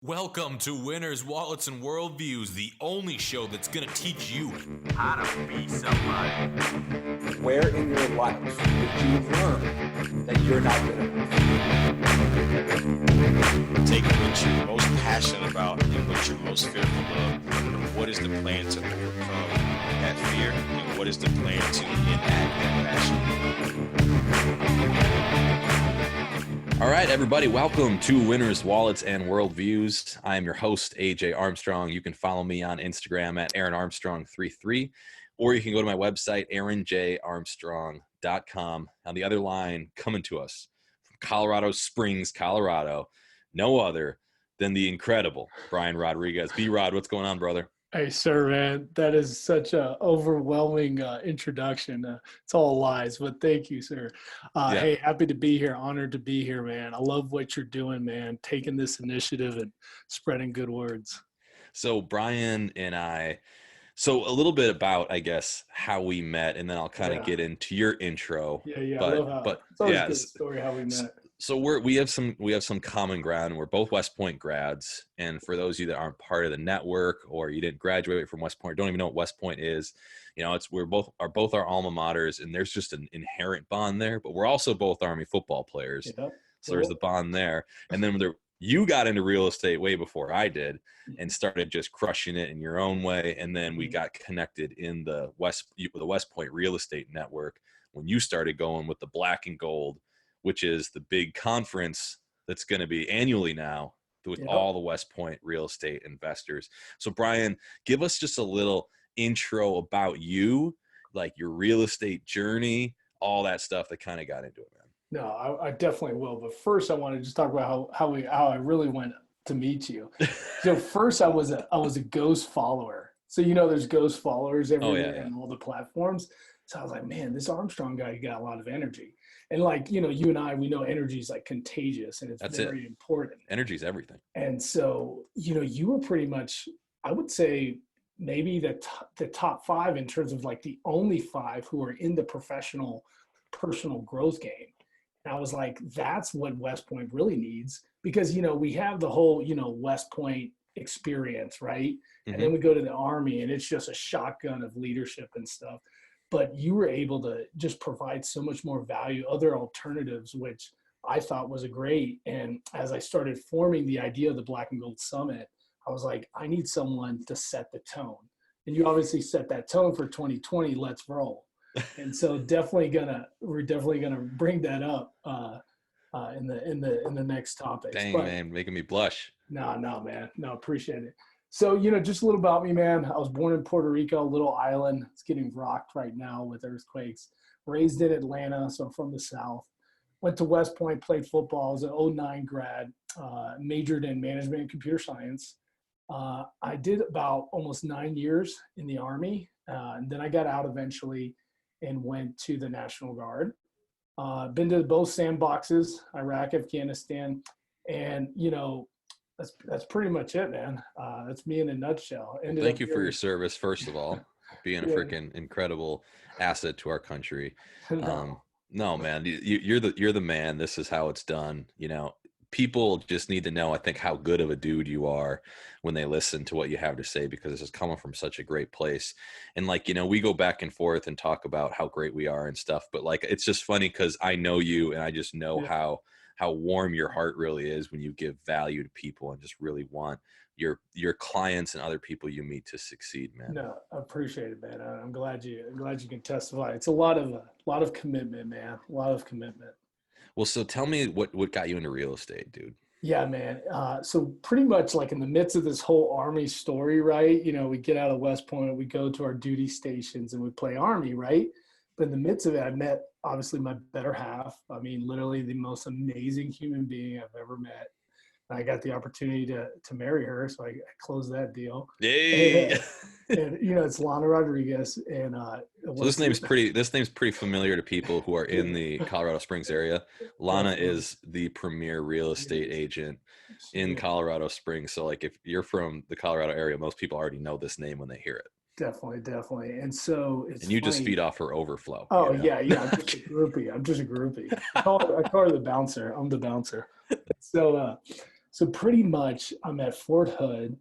Welcome to Winners, Wallets, and Worldviews, the only show that's going to teach you how to be somebody. Where in your life did you learn that you're not good enough? Take what you're most passionate about and what you're most fearful of, and what is the plan to overcome that fear, and what is the plan to enact that passion. All right, everybody, welcome to Winners, Wallets, and Worldviews. I am your host, AJ Armstrong. You can follow me on Instagram at AaronArmstrong33, or you can go to my website, AaronJArmstrong.com. On the other line, coming to us from Colorado Springs, Colorado, no other than the incredible Bryan Rodriguez. B-Rod, what's going on, brother? Hey, sir, man, that is such a overwhelming introduction. It's all lies, but thank you, sir. Hey, happy to be here. Honored to be here, man. I love what you're doing, man, taking this initiative and spreading good words. So Bryan and I, so a little bit about, I guess, how we met, and then I'll kind of get into your intro. Yeah. But, I love how, it's always a good story how we met. So we have some common ground. We're both West Point grads, and for those of you that aren't part of the network or you didn't graduate from West Point, don't even know what West Point is, you know, we're both our alma maters, and there's just an inherent bond there. But we're also both Army football players, so there's the bond there. And then you got into real estate way before I did, and started just crushing it in your own way. And then we got connected in the West Point real estate network when you started going with the Black and Gold, which is the big conference that's going to be annually now with all the West Point real estate investors. So Bryan, give us just a little intro about you, like your real estate journey, all that stuff that kind of got into it, man. No, I definitely will. But first I want to just talk about how I really went to meet you. So first I was a ghost follower. So, you know, there's ghost followers everywhere and all the platforms. So I was like, man, this Armstrong guy got a lot of energy. And like, you know, you and I, we know energy is like contagious, and it's very important. Energy is everything. And so, you know, you were pretty much, I would say maybe the top five in terms of like the only five who are in the professional personal growth game. And I was like, that's what West Point really needs, because, you know, we have the whole, you know, West Point experience, right? Mm-hmm. And then we go to the Army and it's just a shotgun of leadership and stuff. But you were able to just provide so much more value, other alternatives, which I thought was great. And as I started forming the idea of the Black and Gold Summit, I was like, I need someone to set the tone. And you obviously set that tone for 2020. Let's roll. And so we're definitely gonna bring that up in the next topic. Dang, man, making me blush. No, man, no, appreciate it. So, you know, just a little about me, man. I was born in Puerto Rico, a little island. It's getting rocked right now with earthquakes. Raised in Atlanta, so I'm from the South. Went to West Point, played football. I was an 2009 grad, majored in management and computer science. I did about almost 9 years in the Army, and then I got out eventually and went to the National Guard. Been to both sandboxes, Iraq, Afghanistan, and, you know, that's pretty much it, man. That's me in a nutshell. Thank you for your service, first of all, being a freaking incredible asset to our country. No, man, you're the man. This is how it's done. You know, people just need to know, I think, how good of a dude you are when they listen to what you have to say, because this is coming from such a great place. And like, you know, we go back and forth and talk about how great we are and stuff, but like, it's just funny because I know you, and I just know how warm your heart really is when you give value to people and just really want your clients and other people you meet to succeed, man. No, I appreciate it, man. I'm glad you can testify. It's a lot of commitment, man. A lot of commitment. Well, so tell me what got you into real estate, dude? Yeah, man. So pretty much like in the midst of this whole Army story, right? You know, we get out of West Point, we go to our duty stations and we play Army, right? But in the midst of it, I met obviously my better half. I mean, literally the most amazing human being I've ever met. And I got the opportunity to marry her, so I closed that deal. Yay! And you know, it's Lana Rodriguez. And so this name's pretty familiar to people who are in the Colorado Springs area. Lana is the premier real estate agent in Colorado Springs. So like, if you're from the Colorado area, most people already know this name when they hear it. Definitely. And so it's and you funny. Just feed off her overflow. Oh, you know? Yeah. I'm just a groupie. I call her the bouncer. I'm the bouncer. So So pretty much I'm at Fort Hood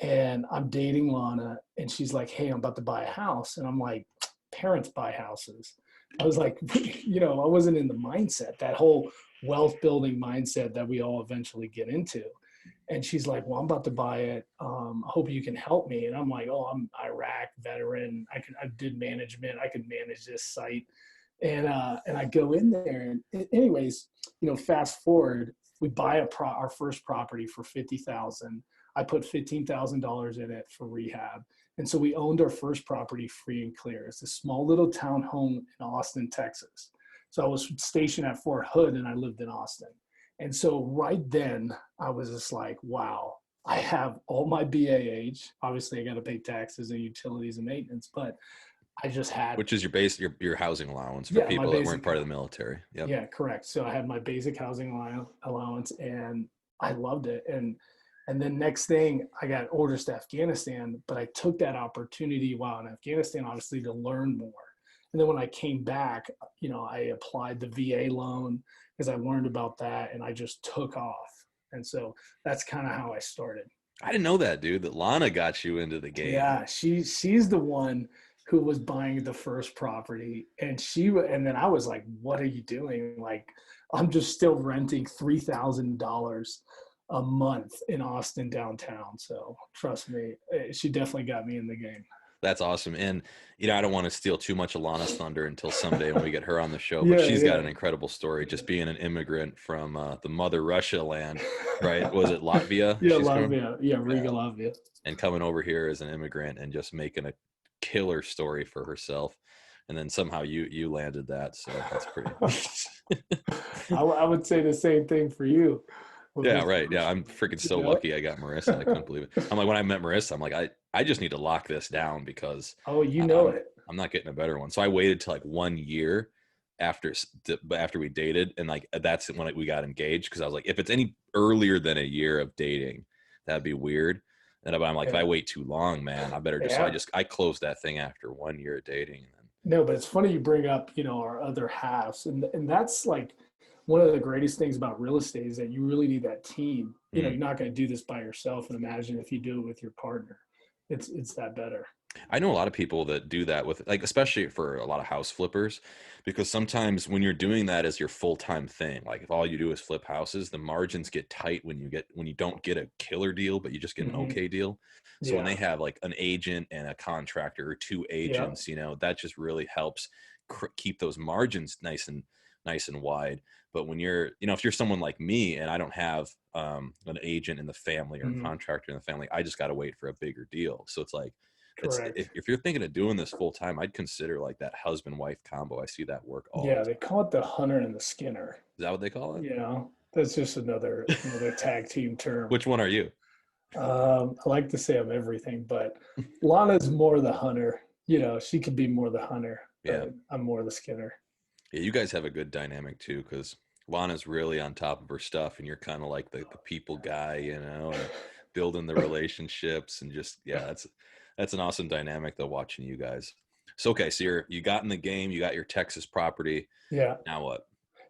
and I'm dating Lana, and she's like, hey, I'm about to buy a house. And I'm like, parents buy houses. I was like, I wasn't in the mindset, that whole wealth building mindset that we all eventually get into. And she's like, well, I'm about to buy it. I hope you can help me. And I'm like, oh, I'm Iraq veteran. I did management. I could manage this site. And I go in there, and anyways, fast forward, we buy our first property for $50,000. I put $15,000 in it for rehab. And so we owned our first property free and clear. It's a small little town home in Austin, Texas. So I was stationed at Fort Hood and I lived in Austin. And so right then I was just like, wow, I have all my BAH. Obviously I got to pay taxes and utilities and maintenance, but I just had, which is your housing allowance for people that weren't part of the military. Yep. Yeah, correct. So I had my basic housing allowance and I loved it. And then next thing, I got orders to Afghanistan, but I took that opportunity while in Afghanistan, obviously, to learn more. And then when I came back, I applied the VA loan because I learned about that and I just took off. And so that's kind of how I started. I didn't know that, dude, that Lana got you into the game. Yeah, she's the one who was buying the first property. And then I was like, what are you doing? Like, I'm just still renting $3,000 a month in Austin downtown. So trust me, she definitely got me in the game. That's awesome. And, I don't want to steal too much of Lana's thunder until someday when we get her on the show, but she's got an incredible story, just being an immigrant from the mother Russia land, right? Was it Latvia? Yeah, Latvia. Yeah, Riga, Latvia. And coming over here as an immigrant and just making a killer story for herself. And then somehow you landed that. So that's pretty I would say the same thing for you. Yeah, right. Yeah, I'm freaking so lucky I got Marissa. I couldn't believe it. I'm like, when I met Marissa, I'm like, I just need to lock this down because I'm not getting a better one. So I waited till like 1 year after we dated, and like that's when we got engaged, because I was like, if it's any earlier than a year of dating, that'd be weird. And I'm like, if I wait too long, man, I better just. So I closed that thing after 1 year of dating. No, but it's funny you bring up our other halves, and that's like one of the greatest things about real estate is that you really need that team. You're not going to do this by yourself, and imagine if you do it with your partner. It's that better. I know a lot of people that do that with, like, especially for a lot of house flippers, because sometimes when you're doing that as your full-time thing, like if all you do is flip houses, the margins get tight when you don't get a killer deal, but you just get an okay deal. So when they have like an agent and a contractor or two agents, that just really helps keep those margins nice and wide. But when you're, if you're someone like me and I don't have an agent in the family or a contractor in the family, I just got to wait for a bigger deal. So it's like, if you're thinking of doing this full time, I'd consider like that husband-wife combo. I see that work all. Yeah, they call it the hunter and the skinner. Is that what they call it? That's just another tag team term. Which one are you? I like to say I'm everything, but Lana's more the hunter. She could be more the hunter. Yeah, I'm more the skinner. Yeah, you guys have a good dynamic too, because Lana's really on top of her stuff, and you're kind of like the people guy, and building the relationships, and just that's an awesome dynamic though, watching you guys. So okay, so you got in the game, you got your Texas property. Yeah. Now what?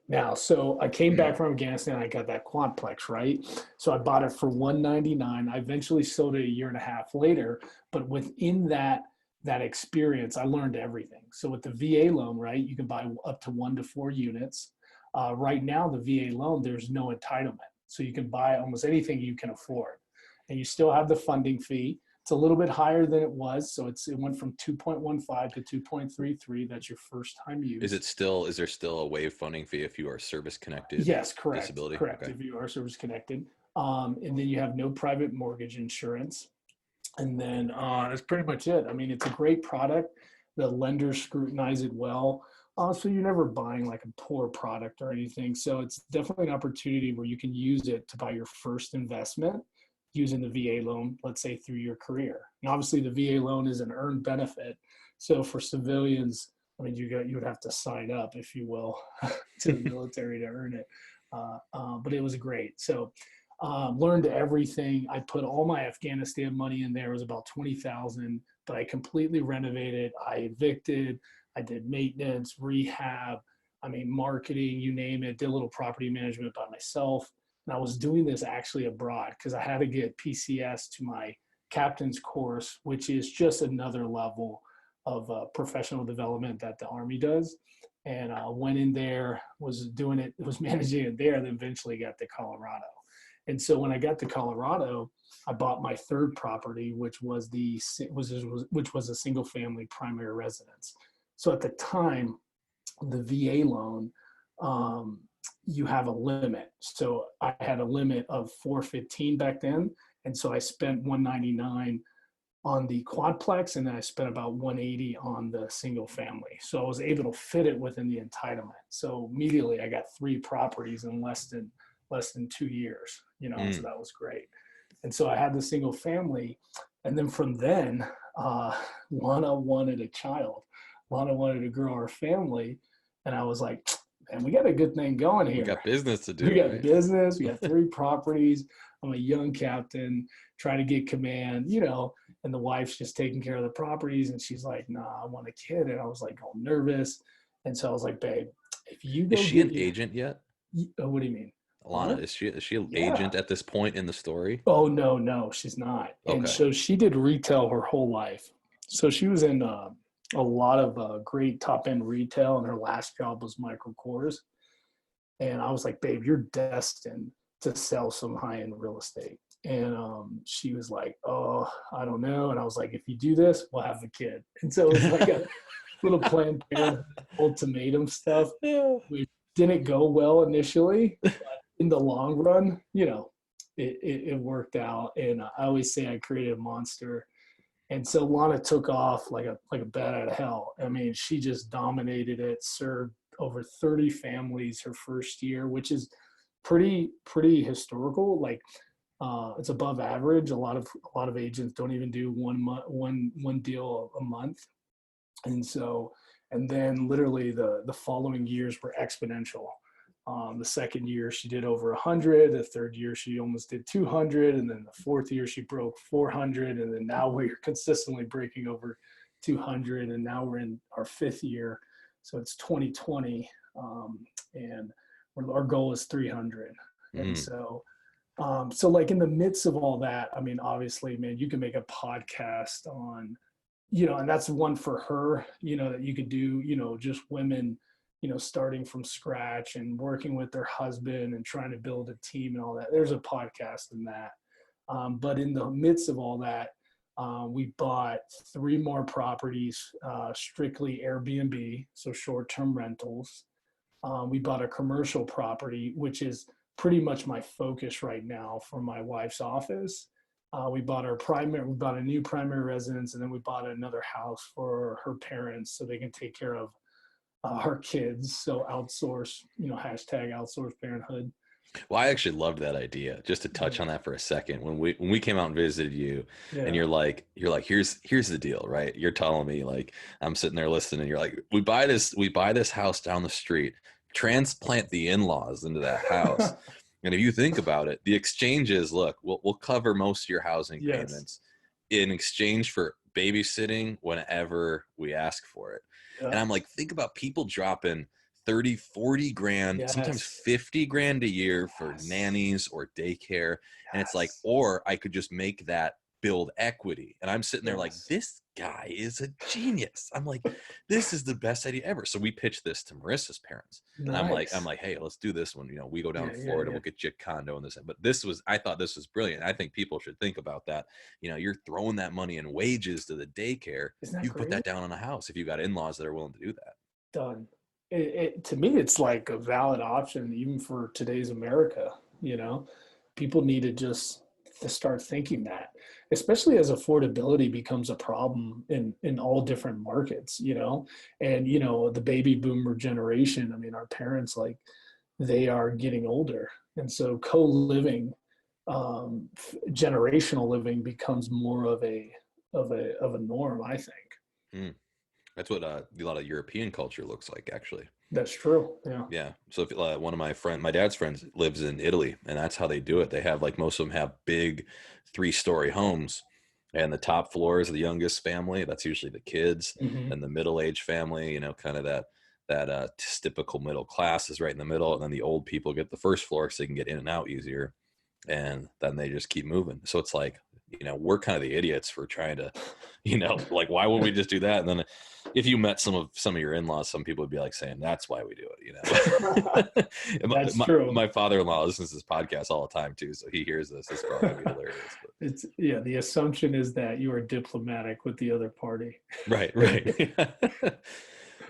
Now, so I came back from Afghanistan. I got that quadplex, right? So I bought it for $199. I eventually sold it a year and a half later, but within that experience, I learned everything. So with the VA loan, right, you can buy up to 1 to 4 units. Right now, the VA loan, there's no entitlement. So you can buy almost anything you can afford. And you still have the funding fee. It's a little bit higher than it was. So it went from 2.15 to 2.33. That's your first time use. Is there still a waive funding fee if you are service connected? Yes, correct. Disability? Correct. Okay. If you are service connected. And then you have no private mortgage insurance. And then that's pretty much it. I mean, it's a great product. The lenders scrutinize it well. So you're never buying like a poor product or anything. So it's definitely an opportunity where you can use it to buy your first investment using the VA loan, let's say through your career. And obviously the VA loan is an earned benefit. So for civilians, I mean, you would have to sign up, if you will, to the military to earn it. But it was great. So learned everything. I put all my Afghanistan money in there. It was about $20,000, but I completely renovated. I evicted. I did maintenance, rehab. I mean, marketing, you name it. Did a little property management by myself. And I was doing this actually abroad because I had to get PCS to my captain's course, which is just another level of professional development that the Army does. And went in there, was doing it, was managing it there, and then eventually got to Colorado. And so when I got to Colorado, I bought my third property, which was a single family primary residence. So at the time, the VA loan, you have a limit. So I had a limit of 415 back then. And so I spent 199 on the quadplex, and then I spent about 180 on the single family. So I was able to fit it within the entitlement. So immediately I got 3 properties in less than 2 years, you know, so that was great. And so I had the single family. And then from then, Lana wanted a child. Lana wanted to grow our family. And I was like, man, we got a good thing going here. We got business to do. We got business. We got 3 properties. I'm a young captain trying to get command, you know, and the wife's just taking care of the properties. And she's like, nah, I want a kid. And I was like, all nervous. And so I was like, babe, if you go. Is she an agent yet? What do you mean? Alana, is she an agent at this point in the story? Oh, no, she's not. Okay. And so she did retail her whole life. So she was in a lot of great top end retail, and her last job was Michael Kors. And I was like, babe, you're destined to sell some high end real estate. And she was like, oh, I don't know. And I was like, if you do this, we'll have a kid. And so it was like a little Planned Parenthood ultimatum stuff, which didn't go well initially, but in the long run, you know, it worked out. And I always say I created a monster. And so Lana took off like a bat out of hell. I mean, she just dominated it, served over 30 families her first year, which is pretty historical. Like, it's above average. A lot of agents don't even do one deal a month. And then literally the following years were exponential. The second year she did over 100. The third year she almost did 200, and then the fourth year she broke 400, and then now we're consistently breaking over 200, and now we're in our 5th year, so it's 2020, and our goal is 300. And so like in the midst of all that, I mean, obviously, man, you can make a podcast on, you know, and that's one for her, you know, that you could do, you know, just women, you know, starting from scratch and working with their husband and trying to build a team and all that. There's a podcast in that. But in the midst of all that, we bought 3 more properties, strictly Airbnb, so short-term rentals. We bought a commercial property, which is pretty much my focus right now for my wife's office. We bought a new primary residence, and then we bought another house for her parents so they can take care of our kids. So outsource, you know, #outsource parenthood. Well, I actually loved that idea. Just to touch on that for a second, when we came out and visited you, and you're like, here's the deal, right? You're telling me, like, I'm sitting there listening, and you're like, we buy this house down the street, transplant the in-laws into that house. And if you think about it, the exchange is, look, we'll cover most of your housing payments in exchange for babysitting whenever we ask for it. Yeah. And I'm like, think about people dropping 30, 40 grand, sometimes 50 grand a year for nannies or daycare. And it's like, or I could just make that build equity. And I'm sitting there like, this guy is a genius. I'm like, this is the best idea ever. So we pitched this to Marissa's parents. And I'm like, hey, let's do this one. You know, we go down to Florida, we'll get you a condo and this. But I thought this was brilliant. I think people should think about that. You know, you're throwing that money in wages to the daycare. You put that down on a house if you got in-laws that are willing to do that. Done. To me, it's like a valid option, even for today's America. You know, people need to start thinking that, especially as affordability becomes a problem in all different markets, you know. And, you know, the baby boomer generation, I mean, our parents, like, they are getting older. And so co-living, generational living becomes more of a norm, I think. That's what a lot of European culture looks like, actually. That's true. Yeah. Yeah. So if one of my dad's friends lives in Italy, and that's how they do it. They have, like, most of them have big 3-story homes, and the top floor is the youngest family. That's usually the kids, and the middle-aged family, you know, kind of that typical middle class is right in the middle, and then the old people get the first floor so they can get in and out easier, and then they just keep moving. So it's like, we're kind of the idiots for trying to, like, why wouldn't we just do that? And then if you met some of your in-laws, some people would be like saying that's why we do it. That's true. My father-in-law listens to this podcast all the time too, so he hears this. It's probably gonna be hilarious. But. It's the assumption is that you are diplomatic with the other party. Right.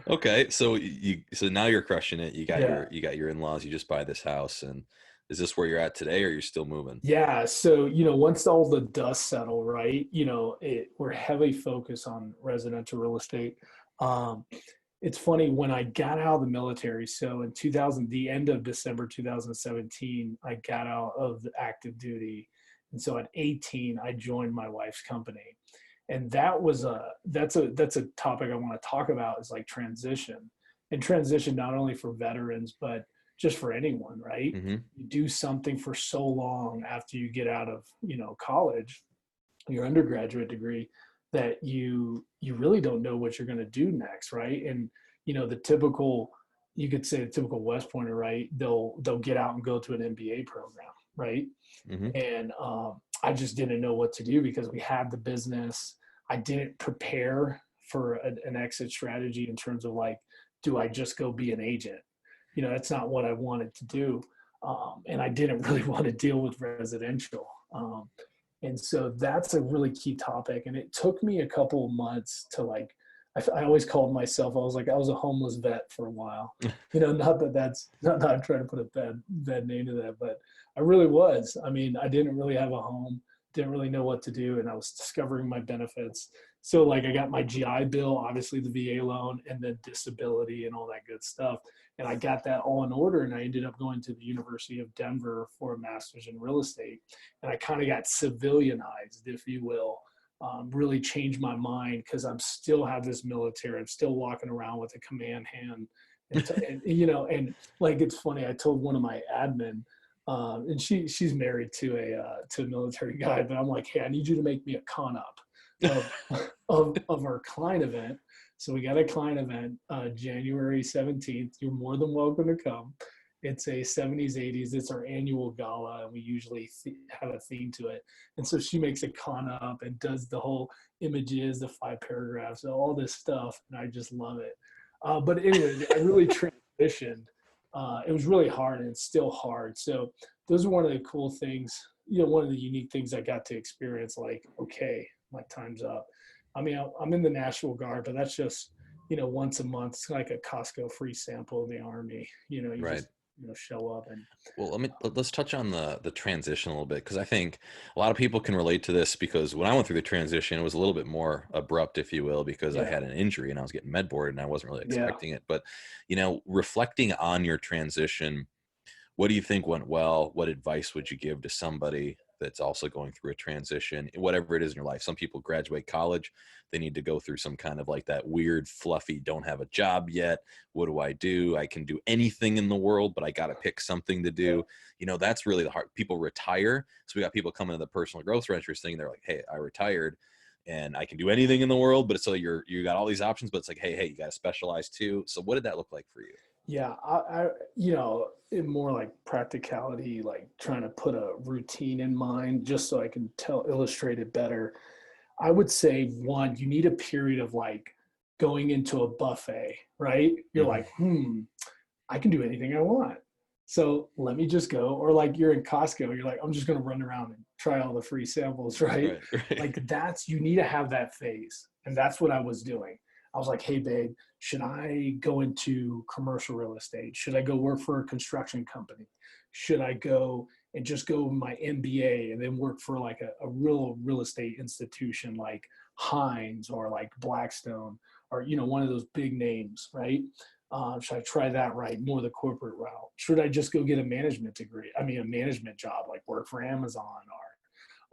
Okay, so now you're crushing it. You got your in-laws. You just buy this house, and is this where you're at today, or you're still moving? Yeah. So once all the dust settled, right? We're heavily focused on residential real estate. It's funny, when I got out of the military. So in the end of December 2017, I got out of the active duty, and so at 18, I joined my wife's company. And that's a topic I want to talk about, is like transition not only for veterans, but just for anyone, right? Mm-hmm. You do something for so long after you get out of, college, your undergraduate degree, that you really don't know what you're going to do next. Right. And, you could say the typical West Pointer, right? They'll get out and go to an MBA program. Right. Mm-hmm. And, I just didn't know what to do because we had the business. I didn't prepare for an exit strategy in terms of like, do I just go be an agent? That's not what I wanted to do. And I didn't really want to deal with residential. And so that's a really key topic. And it took me a couple of months to like, I always called myself, I was a homeless vet for a while. Not I'm trying to put a bad name to that, but I really was. I mean, I didn't really have a home, didn't really know what to do, and I was discovering my benefits. So like I got my GI Bill, obviously the VA loan, and then disability and all that good stuff. And I got that all in order, and I ended up going to the University of Denver for a master's in real estate. And I kind of got civilianized, if you will, really changed my mind, because I'm still have this military. I'm still walking around with a command hand. And like, it's funny, I told one of my admin, and she's married to a military guy, but I'm like, hey, I need you to make me a con up of our client event. So we got a client event, January 17th. You're more than welcome to come. It's a 70s, 80s. It's our annual gala, and we usually have a theme to it. And so she makes a con up and does the whole images, the 5 paragraphs, all this stuff, and I just love it. But anyway, I really transitioned. It was really hard, and it's still hard. So those are one of the cool things, one of the unique things I got to experience, like, okay, my time's up. I mean, I'm in the National Guard, but that's just, once a month. It's like a Costco free sample of the Army. You right. just show up. And well, let's touch on the transition a little bit, because I think a lot of people can relate to this, because when I went through the transition, it was a little bit more abrupt, if you will, because I had an injury and I was getting med boarded and I wasn't really expecting it. But reflecting on your transition, what do you think went well? What advice would you give to somebody that's also going through a transition, whatever it is in your life? Some people graduate college, they need to go through some kind of like that weird, fluffy, don't have a job yet. What do I do? I can do anything in the world, but I got to pick something to do. That's really the hard. People retire. So we got people coming to the personal growth renters thing. They're like, hey, I retired and I can do anything in the world, but it's so you got all these options, but it's like, hey, you got to specialize too. So what did that look like for you? Yeah, I in more like practicality, like trying to put a routine in mind, just so I can illustrate it better. I would say, one, you need a period of like going into a buffet, right? You're like, I can do anything I want. So let me just go. Or like you're in Costco, you're like, I'm just going to run around and try all the free samples, right? Like you need to have that phase. And that's what I was doing. I was like, hey, babe, should I go into commercial real estate? Should I go work for a construction company? Should I go and just go my MBA and then work for like a real estate institution like Hines or like Blackstone or, one of those big names, right? Should I try that, right? More the corporate route? Should I just go get a management job, like work for Amazon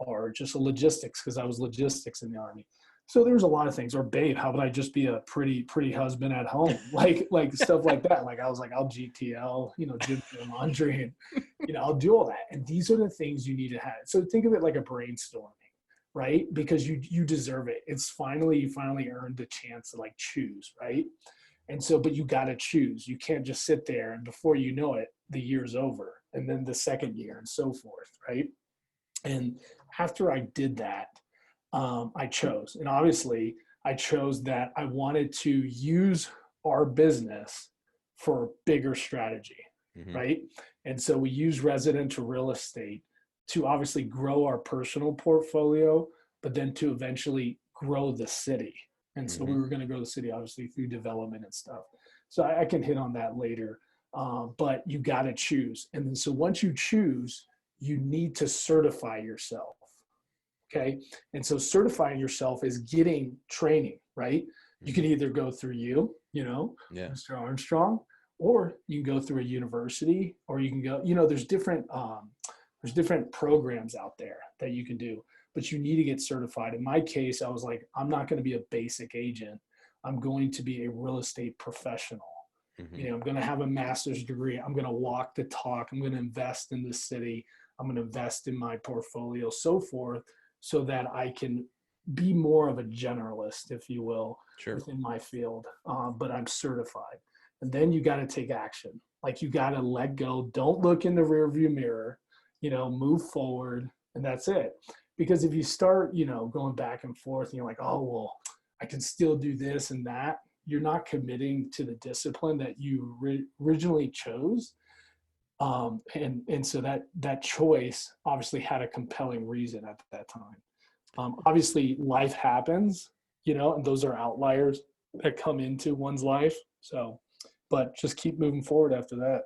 or just a logistics, because I was logistics in the Army. So there's a lot of things. Or babe, how about I just be a pretty husband at home? Like stuff like that. Like I was like, I'll GTL, do laundry and, I'll do all that. And these are the things you need to have. So think of it like a brainstorming, right? Because you deserve it. You finally earned the chance to like choose, right? And so, but you got to choose. You can't just sit there and before you know it, the year's over, and then the second year and so forth, right? And after I did that, I chose. And obviously, I chose that I wanted to use our business for bigger strategy, right? And so we use residential real estate to obviously grow our personal portfolio, but then to eventually grow the city. And so we were going to grow the city, obviously, through development and stuff. So I can hit on that later. But you got to choose. And then so once you choose, you need to certify yourself. Okay. And so certifying yourself is getting training, right? You can either go through Mr. Armstrong, or you can go through a university, or you can go, there's different programs out there that you can do, but you need to get certified. In my case, I was like, I'm not going to be a basic agent. I'm going to be a real estate professional. I'm going to have a master's degree. I'm going to walk the talk. I'm going to invest in the city. I'm going to invest in my portfolio, so forth, so that I can be more of a generalist, if you will, within my field. But I'm certified. And then you got to take action. Like, you got to let go. Don't look in the rearview mirror, move forward. And that's it. Because if you start, going back and forth, and you're like, oh, well, I can still do this and that, you're not committing to the discipline that you originally chose. And so that choice obviously had a compelling reason at that time. Obviously life happens, and those are outliers that come into one's life. So, but just keep moving forward after that.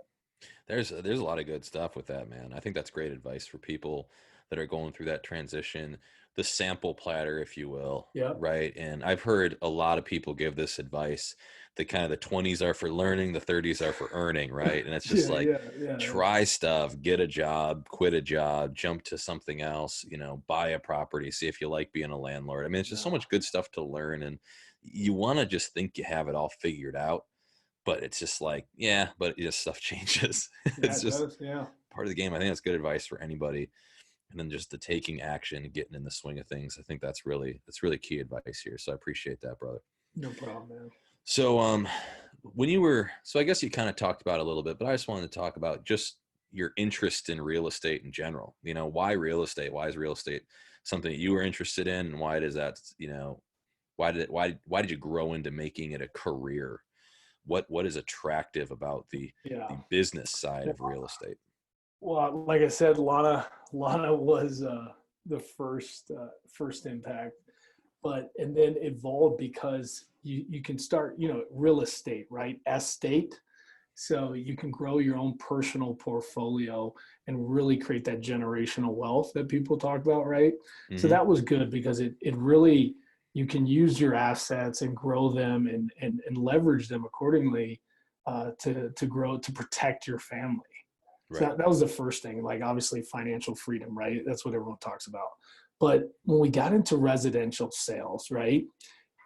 There's a lot of good stuff with that, man. I think that's great advice for people that are going through that transition, the sample platter, if you will. Yeah. Right. And I've heard a lot of people give this advice that kind of the 20s are for learning, the 30s are for earning. Right. And it's just try stuff, get a job, quit a job, jump to something else, buy a property, see if you like being a landlord. I mean, it's just so much good stuff to learn, and you want to just think you have it all figured out, but it's just like, but stuff changes. It's just part of the game. I think that's good advice for anybody. And then just the taking action and getting in the swing of things. I think that's really key advice here. So I appreciate that, brother. No problem, man. So I guess you kind of talked about it a little bit, but I just wanted to talk about just your interest in real estate in general. Why real estate? Why is real estate something that you were interested in? And why does that, why did you grow into making it a career? What is attractive about the business side of real estate? Well, like I said, Lana was the first impact, and then evolved because you can start, real estate, right? Estate. So you can grow your own personal portfolio and really create that generational wealth that people talk about, right? Mm-hmm. So that was good because it really, you can use your assets and grow them and leverage them accordingly to grow, to protect your family. Right. So that was the first thing, like obviously financial freedom, right? That's what everyone talks about. But when we got into residential sales, right,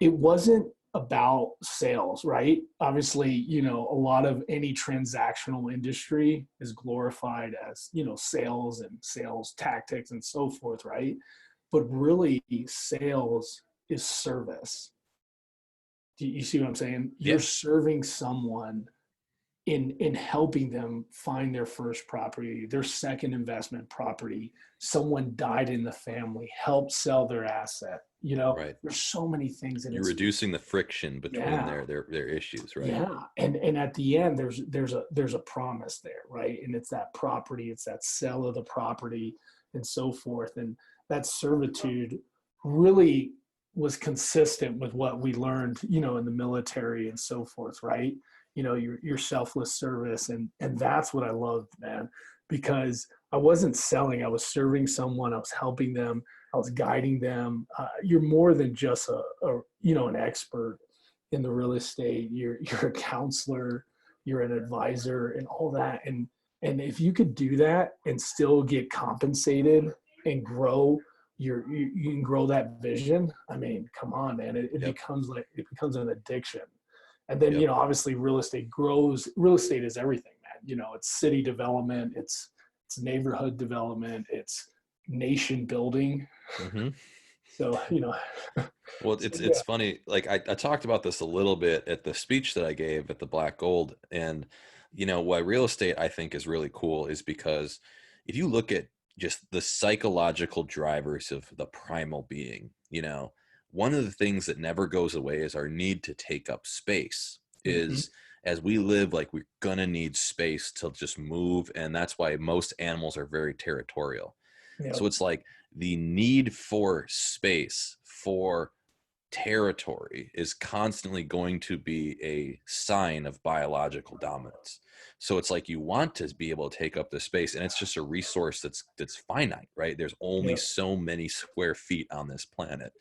it wasn't about sales, right? Obviously, a lot of any transactional industry is glorified as, sales and sales tactics and so forth, right? But really sales is service. Do you see what I'm saying? Yeah. You're serving someone in helping them find their first property, their second investment property. Someone died in the family, help sell their asset. Right. There's so many things. You're reducing the friction between their issues, right? Yeah, and at the end, there's a promise there, right? And it's that property, it's that sale of the property, and so forth. And that servitude really was consistent with what we learned, in the military and so forth, right? Your selfless service. And that's what I loved, man, because I wasn't selling, I was serving someone, I was helping them, I was guiding them. You're more than just an expert in the real estate. You're a counselor, you're an advisor and all that. And if you could do that and still get compensated and grow you can grow that vision. I mean, come on, man, it becomes an addiction. And then, obviously real estate grows. Real estate is everything, man. It's city development, it's neighborhood development, it's nation building. Mm-hmm. So, Well, so it's funny. Like I talked about this a little bit at the speech that I gave at the Black Gold, and why real estate I think is really cool is because if you look at just the psychological drivers of the primal being, one of the things that never goes away is our need to take up space. Mhm. Is as we live, like we're gonna need space to just move, and that's why most animals are very territorial. So Yep. it's like the need for space, for territory, is constantly going to be a sign of biological dominance. So it's like you want to be able to take up the space, and it's just a resource that's finite, right? There's only Yep. so many square feet on this planet.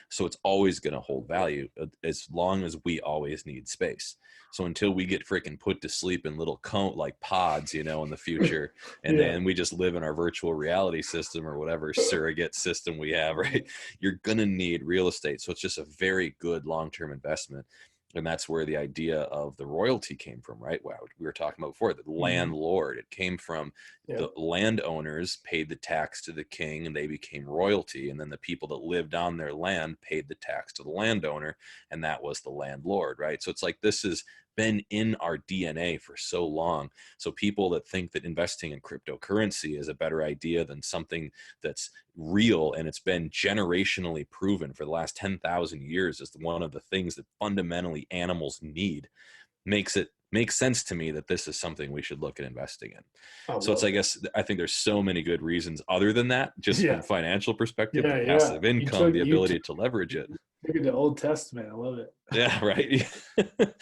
So it's always going to hold value as long as we always need space. So until we get freaking put to sleep in little cone like pods, in the future, and Yeah. then we just live in our virtual reality system or whatever surrogate system we have, right? You're going to need real estate. So it's just a very good long-term investment. And that's where the idea of the royalty came from, right? Wow, we were talking about before, the Mhm. landlord. It came from the Yep. landowners paid the tax to the king and they became royalty. And then the people that lived on their land paid the tax to the landowner, and that was the landlord, right? So it's like this has been in our DNA for so long. So people that think that investing in cryptocurrency is a better idea than something that's real and it's been generationally proven for the last 10,000 years is one of the things that fundamentally animals need, makes sense to me that this is something we should look at investing in. I So it's, love I it. guess, I think there's so many good reasons other than that, just from Yeah. financial perspective, the Yeah. Yeah. passive income, the You ability took to leverage it. the Old Testament. I love it. Yeah, right. But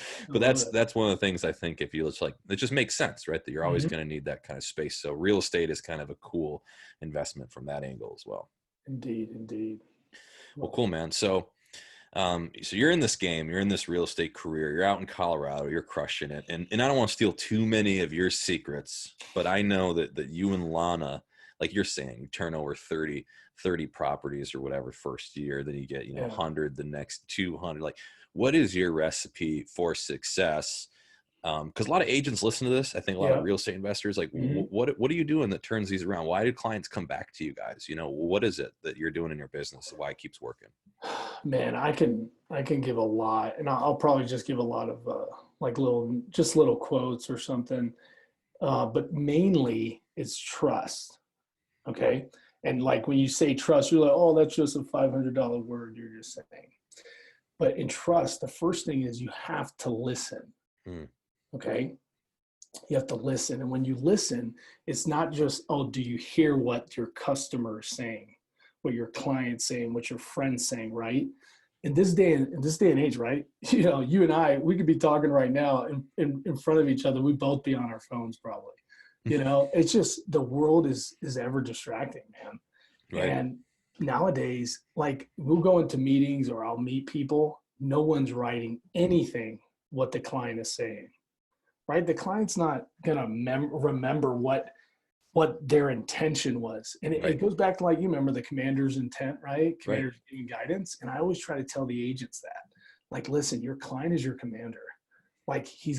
I love it. that's one of the things I think, if you just like, it just makes sense, right? That you're always Mhm. going to need that kind of space. So real estate is kind of a cool investment from that angle as well. Indeed. Indeed. Well, Love cool, man. So you're in this game, you're in this real estate career, you're out in Colorado, you're crushing it. And I don't want to steal too many of your secrets, but I know that you and Lana, like you're saying, you turn over 30 properties or whatever first year, then you get, it. Yeah. 100 the next 200. Like, what is your recipe for success? Because a lot of agents listen to this. I think a lot of Yeah. real estate investors, like, Mhm. what are you doing that turns these around? Why do clients come back to you guys? What is it that you're doing in your business? Why it keeps working? Man, I can give a lot, and I'll probably just give a lot of like little quotes or something. But mainly it's trust. Okay. And like when you say trust, you're like, oh, that's just a $500 word you're just saying. But in trust, the first thing is you have to listen. Mm, Okay. You have to listen. And when you listen, it's not just, oh, do you hear what your customer is saying, what your client's saying, what your friend's saying, right? In this day and age, right? You and I, we could be talking right now in front of each other. We'd both be on our phones probably. It's just the world is ever distracting, man. right. And nowadays, like we'll go into meetings or I'll meet people, no one's writing anything what the client is saying, right? The client's not gonna remember what their intention was. And it Right. goes back to, like, you remember the commander's intent, right? Right. Commander's giving guidance. And I always try to tell the agents that, like, listen, your client is your commander. Like he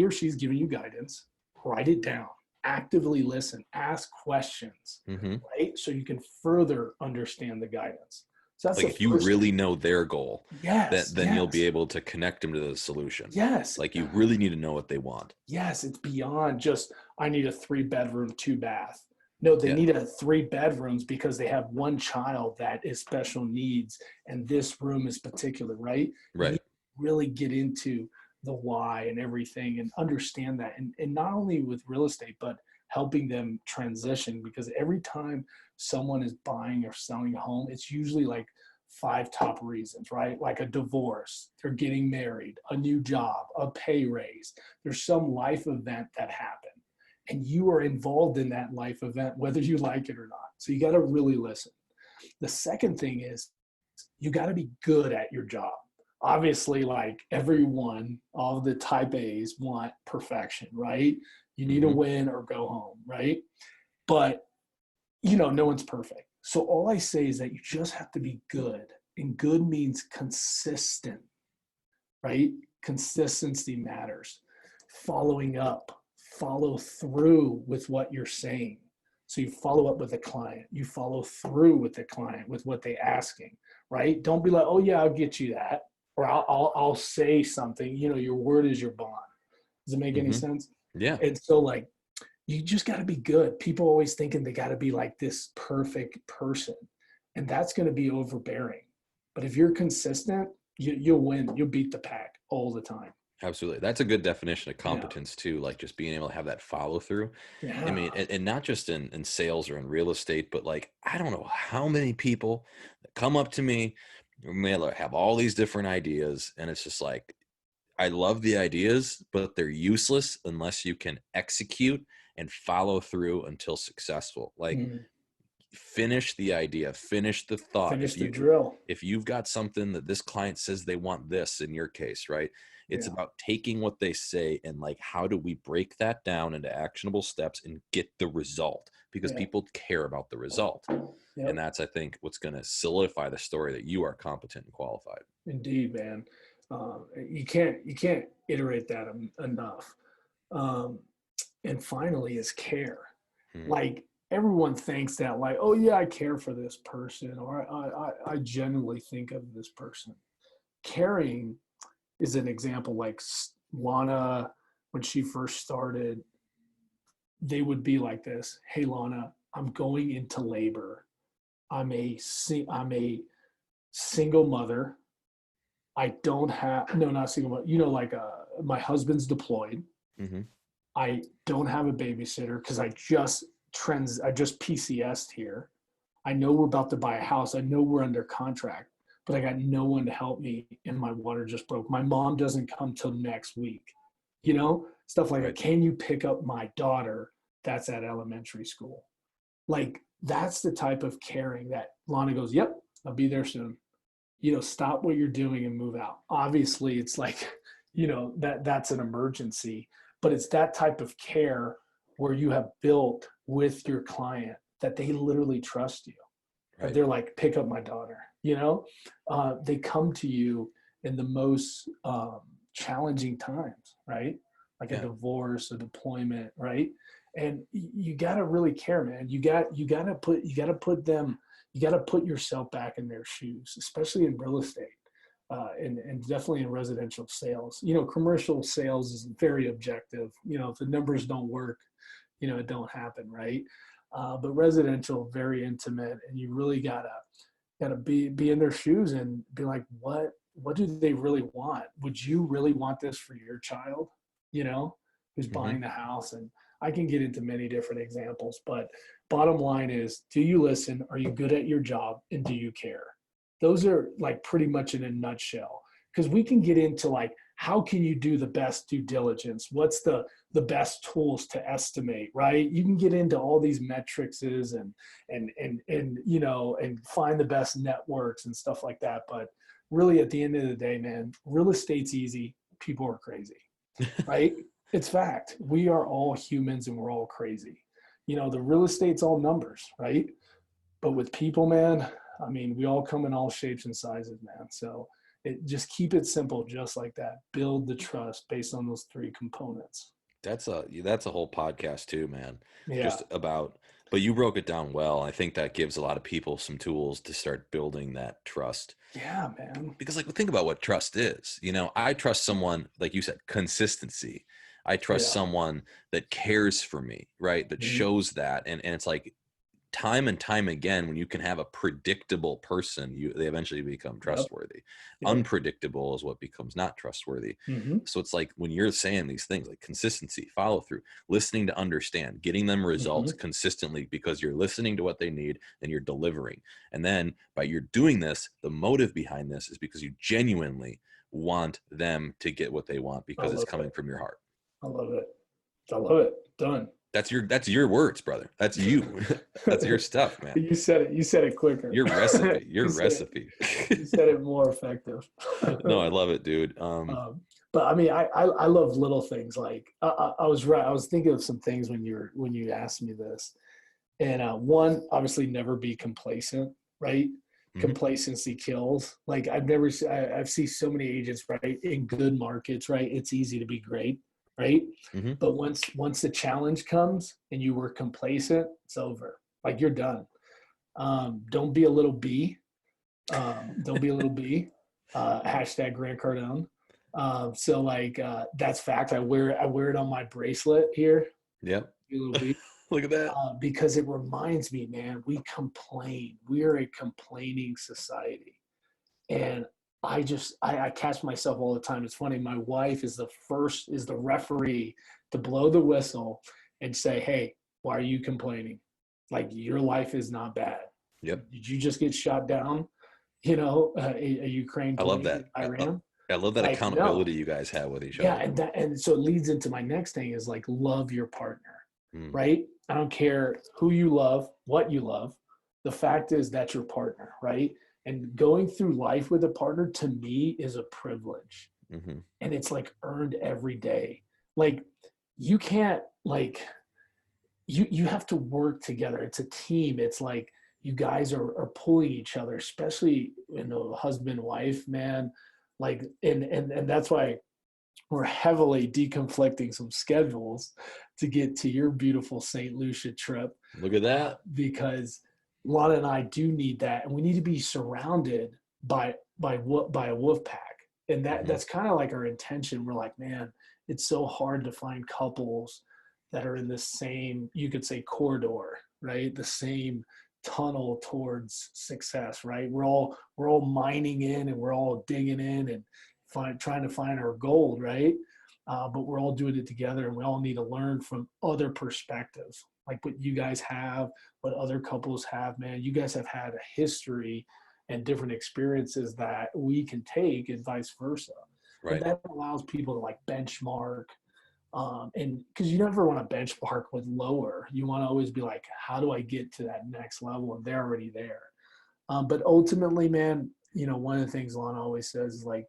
or she's giving you guidance, write it down, actively listen, ask questions, Hmm. right? So you can further understand the guidance. So that's Like the if you first thing. really know their goal, Yes, then you'll be yes, able to connect them to the solution. yes. Like you really need to know what they want. Yes, it's beyond just, I need a 3 bedroom, 2 bath. No, they Yeah. need a 3 bedrooms because they have one child that is special needs and this room is particular, right? You need Right. to really get into the why and everything and understand that. And not only with real estate, but helping them transition, because every time someone is buying or selling a home, it's usually like 5 top reasons, right? Like a divorce, they're getting married, a new job, a pay raise. There's some life event that happened, and you are involved in that life event, whether you like it or not. So you got to really listen. The second thing is you got to be good at your job. Obviously, like everyone, all the type A's want perfection, right? You need to Hmm. win or go home, right? But no one's perfect. So all I say is that you just have to be good. And good means consistent, right? Consistency matters. Following up, follow through with what you're saying. So you follow up with the client, you follow through with the client with what they're asking, right? Don't be like, oh yeah, I'll get you that. Or I'll say something, your word is your bond. Does it make any sense? Yeah. And so like, you just got to be good. People always thinking they got to be like this perfect person, and that's going to be overbearing. But if you're consistent, you'll win. You'll beat the pack all the time. Absolutely. That's a good definition of competence too. Like just being able to have that follow through. Yeah. I mean, and not just in sales or in real estate, but like, I don't know how many people that come up to me, have all these different ideas. And it's just like, I love the ideas, but they're useless unless you can execute and follow through until successful. Like finish the idea, finish the thought. Finish the drill. If you've got something that this client says they want this in your case, right? It's about taking what they say and like, how do we break that down into actionable steps and get the result? Because people care about the result. And that's, I think, what's going to solidify the story that you are competent and qualified. Indeed, man. You can't iterate that enough. And finally is care. Like everyone thinks that like, oh yeah, I care for this person, or I genuinely think of this person. Caring is an example. Like Lana, when she first started, they would be like this. Hey Lana, I'm going into labor. I'm a single mother. I don't have, no, not single mother, like my husband's deployed. I don't have a babysitter because I just PCS'd here. I know we're about to buy a house. I know we're under contract, but I got no one to help me, and my water just broke. My mom doesn't come till next week. Stuff like that. Can you pick up my daughter that's at elementary school? Like, that's the type of caring that Lana goes, yep, I'll be there soon. Stop what you're doing and move out. Obviously, it's like, that's an emergency, but it's that type of care where you have built with your client that they literally trust you. Right. They're like, pick up my daughter. They come to you in the most challenging times, right? Like a divorce, a deployment, right? And you got to really care, man. You got to put yourself back in their shoes, especially in real estate, and definitely in residential sales. Commercial sales is very objective. If the numbers don't work, it don't happen, right? But residential, very intimate, and you really gotta be in their shoes and be like, what do they really want? Would you really want this for your child? Who's buying the house? And I can get into many different examples, but bottom line is, do you listen? Are you good at your job? And do you care? Those are like pretty much in a nutshell, because we can get into like, how can you do the best due diligence? What's the best tools to estimate, right? You can get into all these metrics and find the best networks and stuff like that. But really at the end of the day, man, real estate's easy. People are crazy, right? It's fact. We are all humans and we're all crazy. The real estate's all numbers, right? But with people, man, I mean, we all come in all shapes and sizes, man. So just keep it simple, just like that. Build the trust based on those three components. That's a whole podcast too, man. Yeah. Just about, but you broke it down well. I think that gives a lot of people some tools to start building that trust. Yeah, man. Because like, think about what trust is. I trust someone, like you said, consistency. I trust someone that cares for me, right? That shows that. And it's like time and time again, when you can have a predictable person, they eventually become trustworthy. Unpredictable is what becomes not trustworthy. So it's like when you're saying these things like consistency, follow through, listening to understand, getting them results consistently, because you're listening to what they need and you're delivering. And then by you're doing this, the motive behind this is because you genuinely want them to get what they want, because it's coming from your heart. I love it. I love it. Done. That's your words, brother. That's you. That's your stuff, man. You said it quicker. Your recipe. Your recipe. You said it more effective. No, I love it, dude. But I mean, I love little things. Like I was right. I was thinking of some things when you asked me this, and one, obviously, never be complacent, right? Complacency kills. Like I've seen so many agents, right, in good markets, right? It's easy to be great, right? Mm-hmm. But once the challenge comes and you were complacent, it's over. Like you're done. Don't be a little bee. Don't be a little bee. Hashtag Grant Cardone. So like that's fact. I wear it on my bracelet here. Yep. Be a little bee. Look at that. Because it reminds me, man, we complain. We are a complaining society. And I catch myself all the time. It's funny. My wife is the referee to blow the whistle and say, hey, why are you complaining? Like your life is not bad. Yep. Did you just get shot down? A Ukraine I love plane that. in Iran? I love that Like, accountability no. you guys have with each Yeah. other. And so it leads into my next thing is like, love your partner, Mm. right? I don't care who you love, what you love. The fact is that's your partner, right? And going through life with a partner to me is a privilege. Mm-hmm. And it's like earned every day. Like you can't like you have to work together. It's a team. It's like you guys are pulling each other, especially husband, wife, man. Like and that's why we're heavily deconflicting some schedules to get to your beautiful St. Lucia trip. Look at that. Because Lana and I do need that, and we need to be surrounded by a wolf pack, and that's kind of like our intention. We're like, man, it's so hard to find couples that are in the same, you could say, corridor, right? The same tunnel towards success, right? We're all mining in, and we're all digging in and trying to find our gold, right? But we're all doing it together, and we all need to learn from other perspectives, like what you guys have, what other couples have. Man, you guys have had a history and different experiences that we can take, and vice versa. Right. And that allows people to like benchmark. And because you never want to benchmark with lower, you want to always be like, how do I get to that next level? And they're already there. But ultimately, man, one of the things Lana always says is like,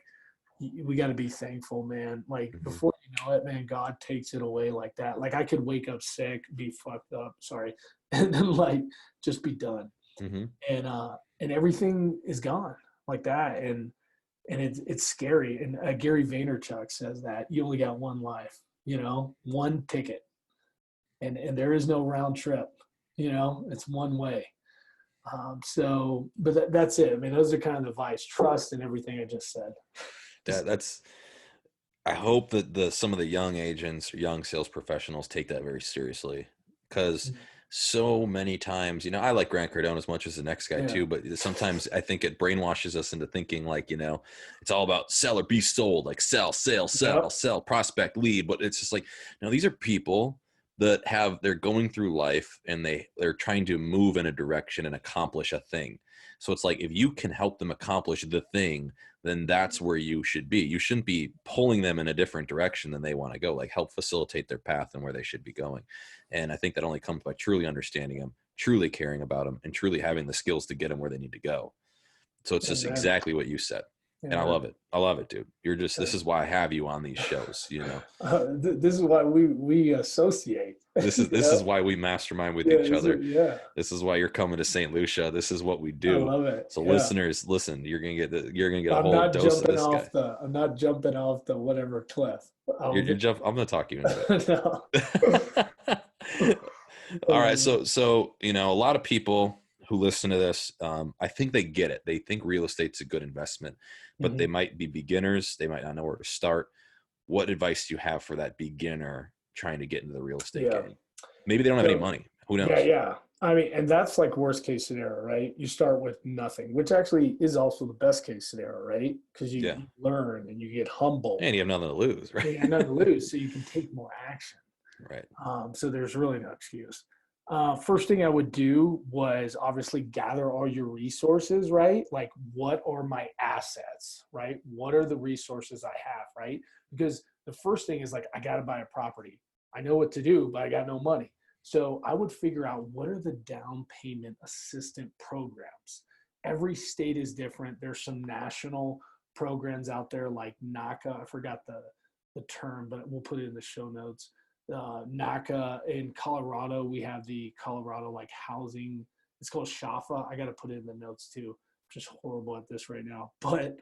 we got to be thankful, man. Like before you know it, man, God takes it away like that. Like I could wake up sick, be fucked up, sorry, and then like just be done. Mm-hmm. And everything is gone like that. And it's scary. And Gary Vaynerchuk says that you only got one life, one ticket, and there is no round trip. It's one way. But that's it. I mean, those are kind of the advice, trust in everything I just said. I hope that some of the young agents or young sales professionals take that very seriously, because so many times, I like Grant Cardone as much as the next guy too, but sometimes I think it brainwashes us into thinking like, it's all about sell or be sold, like sell, prospect, lead. But it's just like, no, these are people that they're going through life, and they're trying to move in a direction and accomplish a thing. So it's like, if you can help them accomplish the thing, then that's where you should be. You shouldn't be pulling them in a different direction than they want to go. Like, help facilitate their path and where they should be going. And I think that only comes by truly understanding them, truly caring about them, and truly having the skills to get them where they need to go. So it's just exactly what you said. And I love it. I love it, dude. This is why I have you on these shows, This is why we associate. This is why we mastermind with each other. This is why you're coming to St. Lucia. This is what we do. I love it. So listeners, listen, you're going to get a whole dose of this guy. I'm not jumping off the whatever cliff. I'm going to talk you into it. All right. So, a lot of people who listen to this, I think they get it. They think real estate's a good investment, but they might be beginners. They might not know where to start. What advice do you have for that beginner trying to get into the real estate game? Maybe they don't have any money. Who knows? Yeah. I mean, and that's like worst case scenario, right? You start with nothing, which actually is also the best case scenario, right? Because you learn and you get humble. And you have nothing to lose, right? You have nothing to lose, so you can take more action. Right. So there's really no excuse. First thing I would do was obviously gather all your resources, right? Like, what are my assets, right? What are the resources I have, right? Because the first thing is like, I got to buy a property. I know what to do, but I got no money. So I would figure out what are the down payment assistant programs. Every state is different. There's some national programs out there like NACA. I forgot the term, but we'll put it in the show notes. NACA in Colorado, we have the Colorado like housing. It's called SHAFA. I got to put it in the notes too. just horrible at this right now, but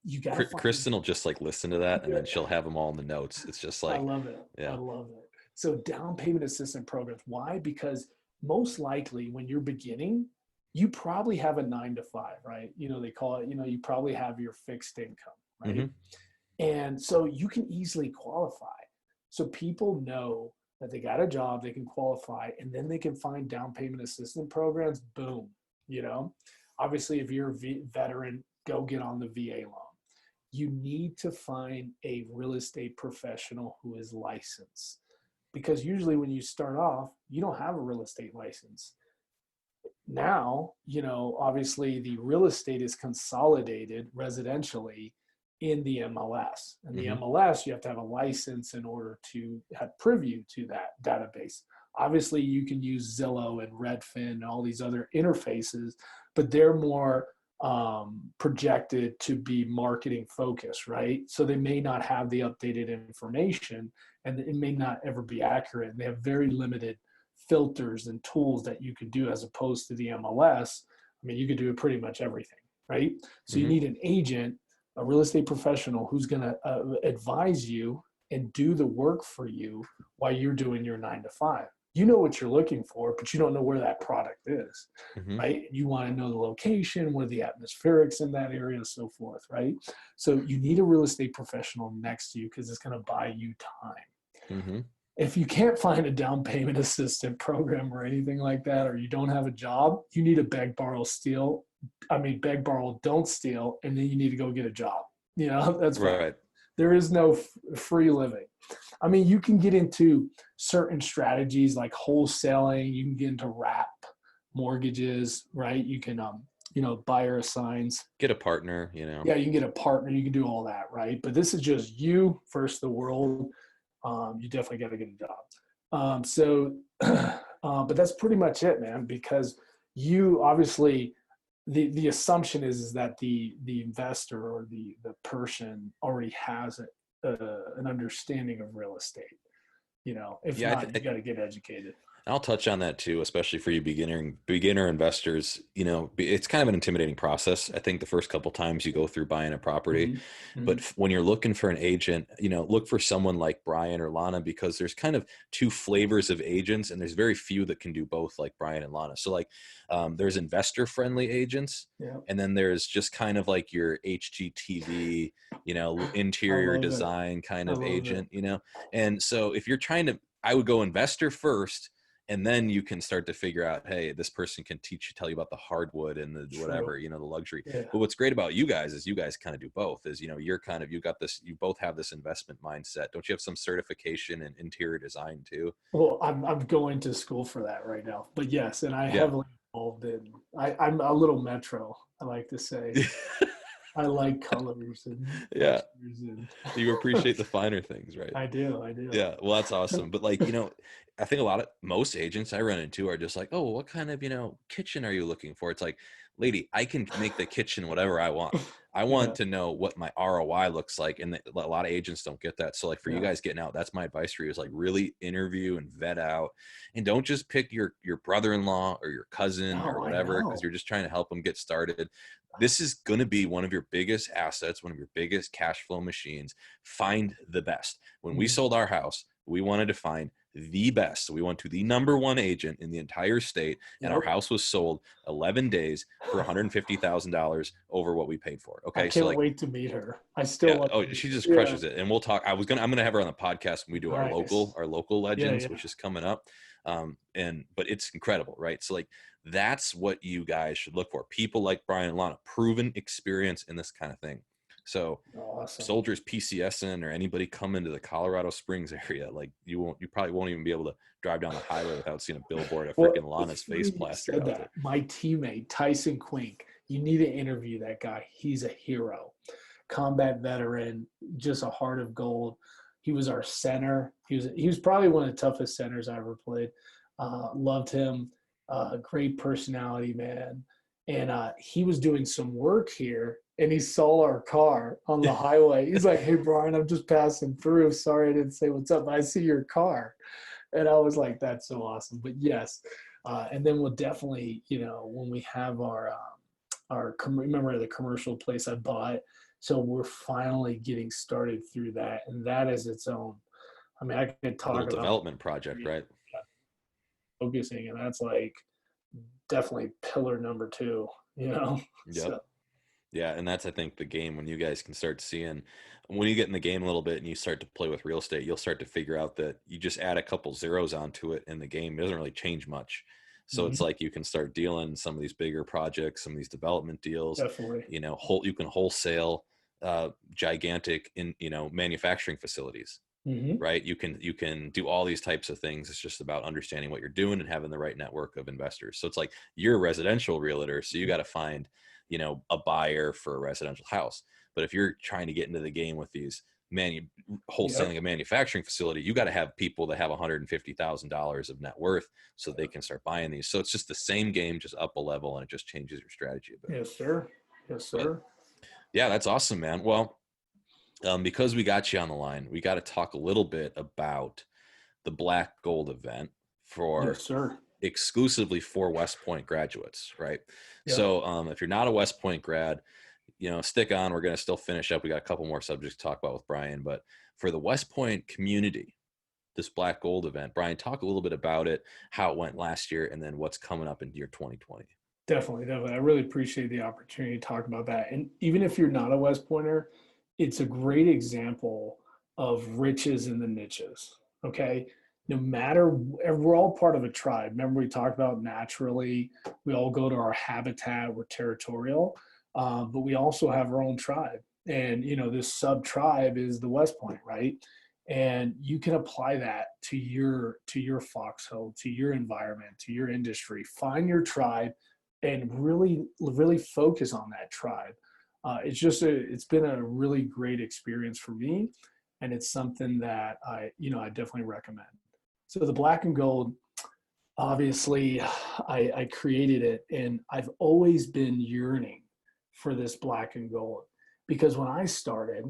you got to find. Kristen will just like listen to that, and then she'll have them all in the notes. It's just like, I love it. yeah. I love it. So down payment assistance programs. Why? Because most likely when you're beginning, you probably have a 9 to 5, right? They call it, you probably have your fixed income, right? Mm-hmm. And so you can easily qualify. So people know that they got a job, they can qualify, and then they can find down payment assistance programs. Boom. Obviously, if you're a veteran, go get on the VA loan. You need to find a real estate professional who is licensed, because usually when you start off, you don't have a real estate license. Now, obviously the real estate is consolidated residentially in the MLS. And the MLS, you have to have a license in order to have preview to that database. Obviously, you can use Zillow and Redfin and all these other interfaces, but they're more projected to be marketing focused, right? So they may not have the updated information, and it may not ever be accurate. They have very limited filters and tools that you could do, as opposed to the MLS. I mean, you could do pretty much everything, right? So you need an agent, a real estate professional who's going to advise you and do the work for you while you're doing your 9 to 5. You know what you're looking for, but you don't know where that product is, right? You want to know the location, what are the atmospherics in that area, and so forth, right? So you need a real estate professional next to you, because it's going to buy you time. If you can't find a down payment assistant program or anything like that, or you don't have a job, you need to beg, borrow, steal. Beg, borrow, don't steal, and then you need to go get a job. That's right. There is no free living. I mean, you can get into certain strategies like wholesaling. You can get into wrap mortgages, right? You can, buyer assigns. Get a partner, Yeah, you can get a partner. You can do all that, right? But this is just you versus the world. You definitely got to get a job. But that's pretty much it, man, because you obviously, the assumption is that the investor or the person already has an understanding of real estate. If not, you got to get educated. I'll touch on that too, especially for you beginner investors. It's kind of an intimidating process. I think the first couple times you go through buying a property, but when you're looking for an agent, look for someone like Bryan or Lana, because there's kind of two flavors of agents, and there's very few that can do both, like Bryan and Lana. So there's investor friendly agents, and then there's just kind of like your HGTV, interior design kind of agent, And so if you're I would go investor first, and then you can start to figure out, hey, this person can tell you about the hardwood and the whatever, the luxury. Yeah. But what's great about you guys is you guys kind of do both. You both have this investment mindset. Don't you have some certification in interior design too? Well, I'm going to school for that right now. But yes, and I heavily involved in. I'm a little metro, I like to say. I like colors and textures and you appreciate the finer things, right? I do. Yeah, well, that's awesome. But I think most agents I run into are just like, oh, what kind of kitchen are you looking for? It's like, lady, I can make the kitchen whatever I want. I want to know what my ROI looks like, and a lot of agents don't get that. So for you guys getting out, that's my advice for you, is really interview and vet out, and don't just pick your brother-in-law or your cousin or whatever, because you're just trying to help them get started. This is going to be one of your biggest assets, one of your biggest cash flow machines. Find the best. When we sold our house, we wanted to find the best. So we went to the number one agent in the entire state, and our house was sold 11 days for $150,000 over what we paid for. Okay. I can't wait to meet her. I still she just crushes it. And we'll talk. I'm going to have her on the podcast when we do our local legends, which is coming up. But it's incredible, right? So that's what you guys should look for. People like Bryan and Lana, proven experience in this kind of thing. So soldiers PCSing or anybody come into the Colorado Springs area, you probably won't even be able to drive down the highway without seeing a billboard of freaking Lana's face plastered out there. My teammate, Tyson Quink, you need to interview that guy. He's a hero. Combat veteran, just a heart of gold. He was our center. He was probably one of the toughest centers I ever played. Loved him. Great personality, man. And he was doing some work here, and he saw our car on the highway. He's like, "Hey, Bryan, I'm just passing through. Sorry I didn't say what's up. I see your car." And I was like, that's so awesome. But yes, and then we'll definitely, when we have our remember the commercial place I bought. So we're finally getting started through that, and that is its own. I mean, I could talk Little about development project, right? focusing, and that's like definitely pillar number 2. You know. Yep. So, Yeah, and that's, I think, the game when you guys can start seeing, when you get in the game a little bit and you start to play with real estate, you'll start to figure out that you just add a couple zeros onto it and the game doesn't really change much. So it's like you can start dealing some of these bigger projects, some of these development deals. definitely. You know, you can wholesale gigantic manufacturing facilities. Right? You can do all these types of things. It's just about understanding what you're doing and having the right network of investors. So it's like you're a residential realtor, so you got to find a buyer for a residential house. But if you're trying to get into the game with these wholesaling a manufacturing facility, you got to have people that have $150,000 of net worth so they can start buying these. So it's just the same game, just up a level, and it just changes your strategy a bit. Yes, sir. Yes, sir. But, yeah, that's awesome, man. Well, because we got you on the line, we got to talk a little bit about the Black Gold event for Yes, sir. exclusively for West Point graduates, right? Yeah. So if you're not a West Point grad, stick on. We're going to still finish up. We got a couple more subjects to talk about with Bryan, but for the West Point community, this Black Gold event, Bryan, talk a little bit about it, how it went last year, and then what's coming up in year 2020. Definitely. I really appreciate the opportunity to talk about that. And even if you're not a West Pointer, it's a great example of riches in the niches. Okay. No matter, we're all part of a tribe. Remember, we talked about naturally, we all go to our habitat, we're territorial, but we also have our own tribe. And, this sub tribe is the West Point, right? And you can apply that to your foxhole, to your environment, to your industry. Find your tribe and really, really focus on that tribe. It's been a really great experience for me, and it's something that I definitely recommend. So the Black and Gold, obviously, I created it, and I've always been yearning for this Black and Gold because when I started,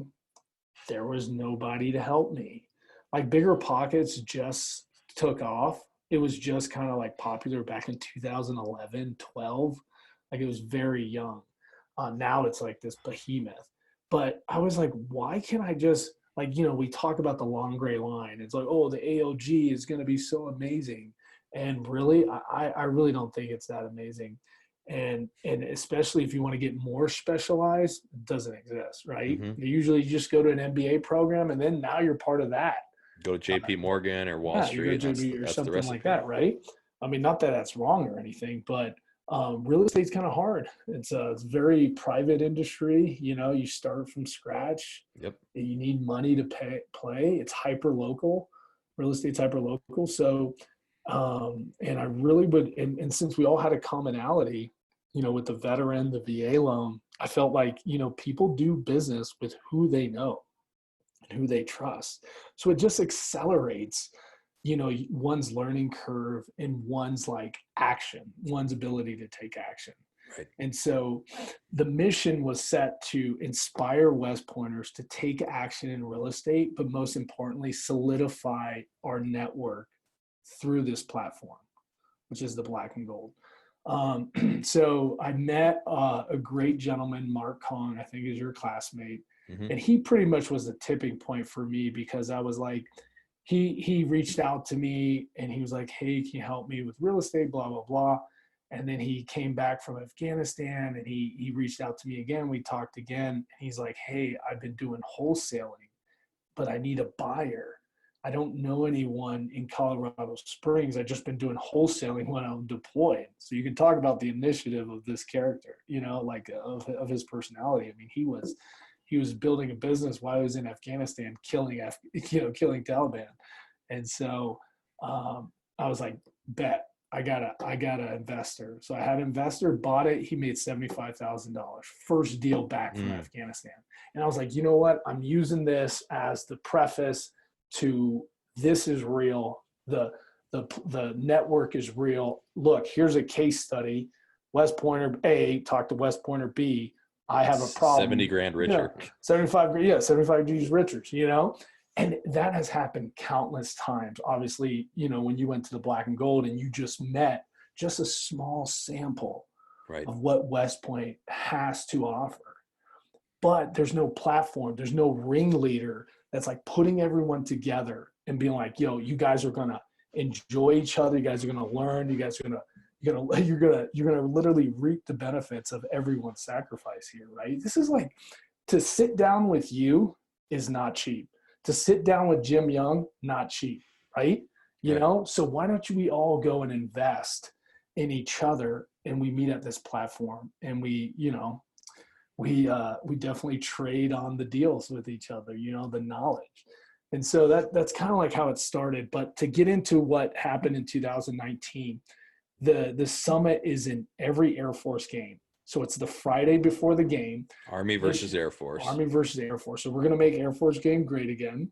there was nobody to help me. Like Bigger Pockets just took off. It was just kind of like popular back in 2011, 12. Like it was very young. Now it's like this behemoth. But I was like, why can't I just, we talk about the long gray line. It's like, oh, the AOG is going to be so amazing. And really, I really don't think it's that amazing. And especially if you want to get more specialized, it doesn't exist, right? Mm-hmm. Usually you just go to an MBA program and then now you're part of that. Go to JP Morgan or Wall Street. Or something like that, right? I mean, not that that's wrong or anything, but real estate's kind of hard. It's a very private industry. You start from scratch. Yep. You need money to play. It's hyper local. Real estate's hyper local. So, and I really would, and since we all had a commonality, with the veteran, the VA loan, I felt like, people do business with who they know and who they trust. So it just accelerates one's learning curve and one's one's ability to take action. Right. And so the mission was set to inspire West Pointers to take action in real estate, but most importantly, solidify our network through this platform, which is the Black and Gold. So I met a great gentleman, Mark Kong, I think is your classmate. Mm-hmm. And he pretty much was the tipping point for me because I was like, he reached out to me and he was like, hey, can you help me with real estate, blah, blah, blah. And then he came back from Afghanistan and he reached out to me again. We talked again. And he's like, hey, I've been doing wholesaling, but I need a buyer. I don't know anyone in Colorado Springs. I've just been doing wholesaling when I'm deployed. So you can talk about the initiative of this character, of his personality. I mean, he was building a business while he was in Afghanistan, killing Taliban. And so I was like, bet I got an investor. So I had an investor, bought it. He made $75,000 first deal back from Afghanistan. And I was like, you know what? I'm using this as the preface to this is real. The network is real. Look, here's a case study. West Pointer A, talk to West Pointer B. I have a problem. 70 grand richer. 75 G's richer, And that has happened countless times. Obviously, when you went to the Black and Gold and you just met just a small sample Right. of what West Point has to offer. But there's no platform, there's no ringleader that's like putting everyone together and being like, yo, you guys are gonna enjoy each other, you guys are gonna learn, you guys are gonna you're gonna literally reap the benefits of everyone's sacrifice here, right? This is like, to sit down with you is not cheap. To sit down with Jim Young, not cheap, right? You know, so why don't we all go and invest in each other, and we meet at this platform, and we, you know, we definitely trade on the deals with each other, you know, the knowledge. And so that's kind of like how it started. But to get into what happened in 2019, the summit is in every Air Force game. So it's the Friday before the game. Army versus Air Force. Army versus Air Force. So we're going to make Air Force game great again.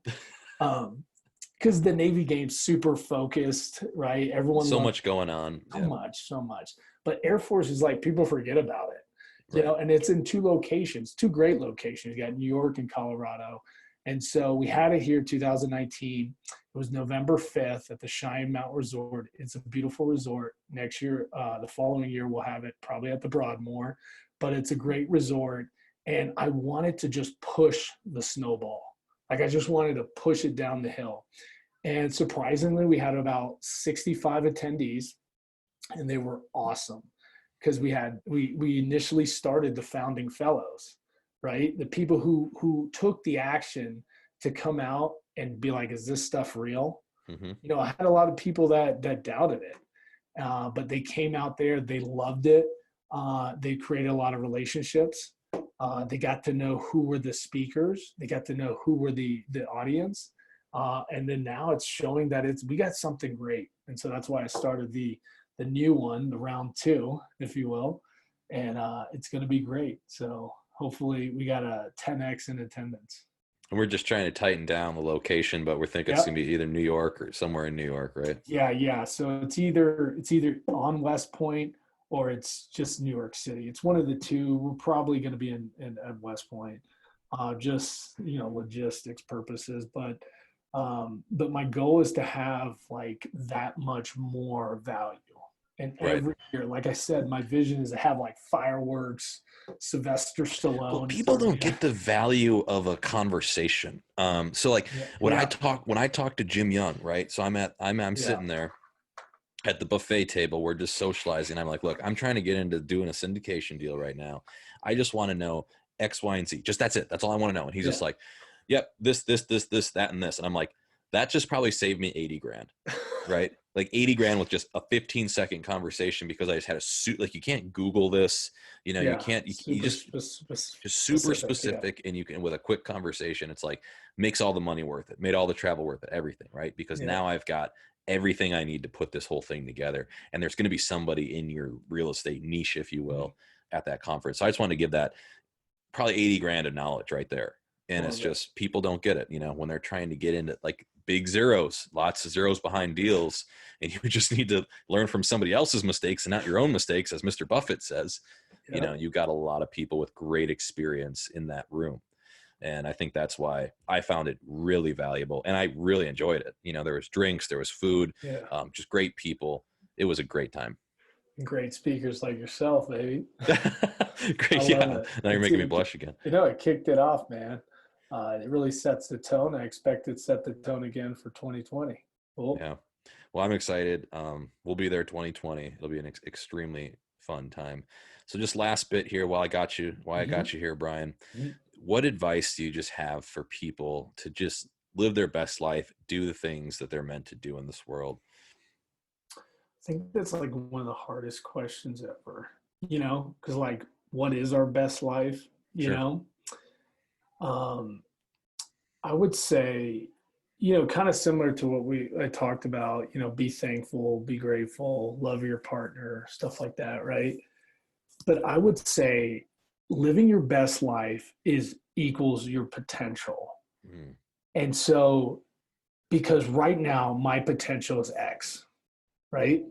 Because the Navy game's super focused, right? Everyone so much going on. So much. But Air Force is like, people forget about it, you know, and it's in two locations, two great locations. You got New York and Colorado. And so we had it here 2019. It was November 5th at the Cheyenne Mountain Resort. It's a beautiful resort. Next year, the following year, we'll have it probably at the Broadmoor, but it's a great resort. And I wanted to just push the snowball. Like, I just wanted to push it down the hill. And surprisingly, we had about 65 attendees, and they were awesome because we initially started the founding fellows, right? The people who took the action to come out and be like, is this stuff real? Mm-hmm. You know, I had a lot of people that doubted it, but they came out there, they loved it. They created a lot of relationships. They got to know who were the speakers. They got to know who were the audience. And then now it's showing that we got something great. And so that's why I started the new one, the round 2, if you will. And it's going to be great. So hopefully we got a 10X in attendance. And we're just trying to tighten down the location, but we're thinking it's going to be either New York or somewhere in New York, right? Yeah. So it's either on West Point or it's just New York City. It's one of the two. We're probably going to be at West Point, just, you know, logistics purposes. But my goal is to have like that much more value. And every year, like I said, my vision is to have like fireworks, Sylvester Stallone. Well, people don't get the value of a conversation. So like when I talk to Jim Young, right? So I'm sitting there at the buffet table. We're just socializing. I'm like, look, I'm trying to get into doing a syndication deal right now. I just want to know X, Y, and Z. Just that's it. That's all I want to know. And he's just like, yep, this, that, and this. And I'm like, that just probably saved me $80,000, right? Like $80,000 with just a 15-second conversation because I just had a suit. Like, you can't Google this, you know, you can't, you just super specific. And you can, with a quick conversation, it's like makes all the money worth it, made all the travel worth it, everything, right? Because now I've got everything I need to put this whole thing together. And there's going to be somebody in your real estate niche, if you will, at that conference. So I just want to give that probably $80,000 of knowledge right there. And it's just, people don't get it, you know, when they're trying to get into like big zeros, lots of zeros behind deals. And you just need to learn from somebody else's mistakes and not your own mistakes. As Mr. Buffett says, you know, you got a lot of people with great experience in that room. And I think that's why I found it really valuable. And I really enjoyed it. You know, there was drinks, there was food, just great people. It was a great time. Great speakers like yourself, baby. Great. Yeah. Now you're making me blush again. You know, it kicked it off, man. It really sets the tone. I expect it to set the tone again for 2020. Cool. Yeah. Well, I'm excited. We'll be there 2020. It'll be an extremely fun time. So just last bit here while I got you here, Bryan, what advice do you just have for people to just live their best life, do the things that they're meant to do in this world? I think that's like one of the hardest questions ever, you know, because like, what is our best life? You know? I would say, you know, kind of similar to what I talked about, you know, be thankful, be grateful, love your partner, stuff like that, right? But I would say living your best life equals your potential. And so, because right now my potential is X, right?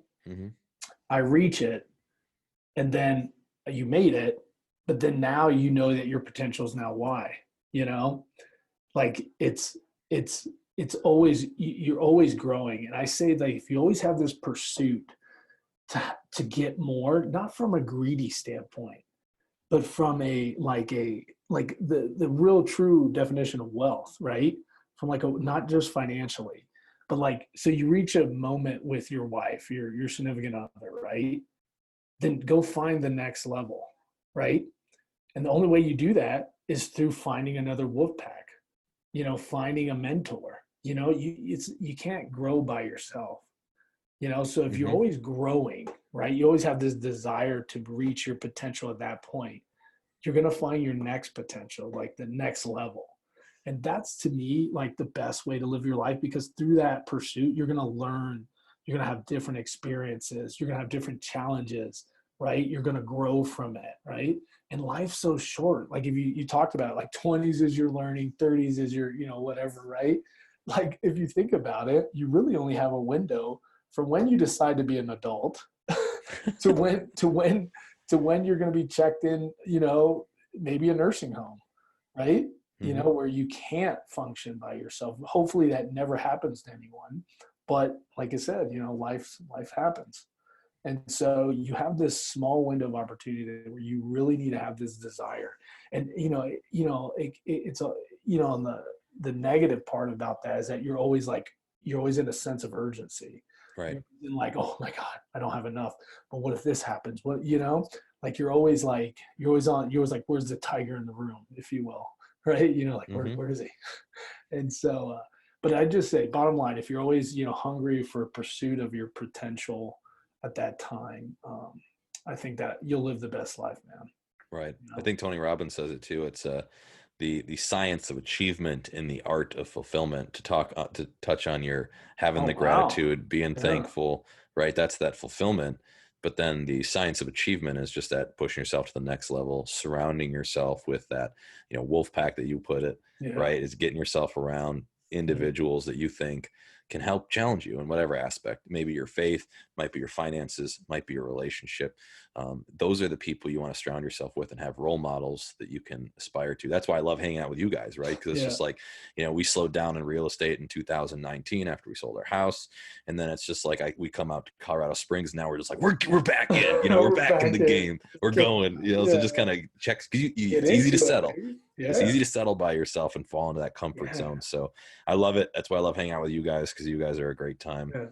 I reach it, and then you made it, but then now you know that your potential is now Y. You know, like it's always, you're always growing. And I say that if you always have this pursuit to get more, not from a greedy standpoint, but from like the real true definition of wealth, right? From like not just financially, but like, so you reach a moment with your wife, your significant other, right? Then go find the next level, right? And the only way you do that is through finding another wolf pack, finding a mentor. You can't grow by yourself. So if you're always growing, right, you always have this desire to reach your potential at that point, you're going to find your next potential, like the next level. And that's, to me, like the best way to live your life, because through that pursuit, you're going to learn, you're going to have different experiences, you're going to have different challenges, right? You're going to grow from it, right? And life's so short. Like if you talked about it, like 20s is your learning, 30s is your, whatever, right? Like if you think about it, you really only have a window from when you decide to be an adult to when you're going to be checked in, maybe a nursing home, right? Where you can't function by yourself. Hopefully that never happens to anyone. But like I said, life happens. And so you have this small window of opportunity where you really need to have this desire. And, it's on the negative part about that is that you're always in a sense of urgency. Right. You're like, oh my God, I don't have enough. But what if this happens? What, like you're always like, where's the tiger in the room, if you will, right? Like, where is he? And so, but I just say, bottom line, if you're always, hungry for pursuit of your potential at that time, I think that you'll live the best life, man. Right. I think Tony Robbins says it too. It's the science of achievement and the art of fulfillment. To touch on your having the gratitude, being thankful, right? That's that fulfillment. But then the science of achievement is just that pushing yourself to the next level, surrounding yourself with that, wolf pack that you put it, right? Is getting yourself around individuals that you think can help challenge you in whatever aspect. Maybe your faith, might be your finances, might be your relationship. Those are the people you want to surround yourself with and have role models that you can aspire to. That's why I love hanging out with you guys, right? Because it's just like, we slowed down in real estate in 2019 after we sold our house. And then it's just like, we come out to Colorado Springs. Now we're just like, we're back in, we're back in the game. We're going, so just kind of checks. It's easy to settle. Yeah. It's easy to settle by yourself and fall into that comfort zone. So I love it. That's why I love hanging out with you guys, because you guys are a great time. Yeah.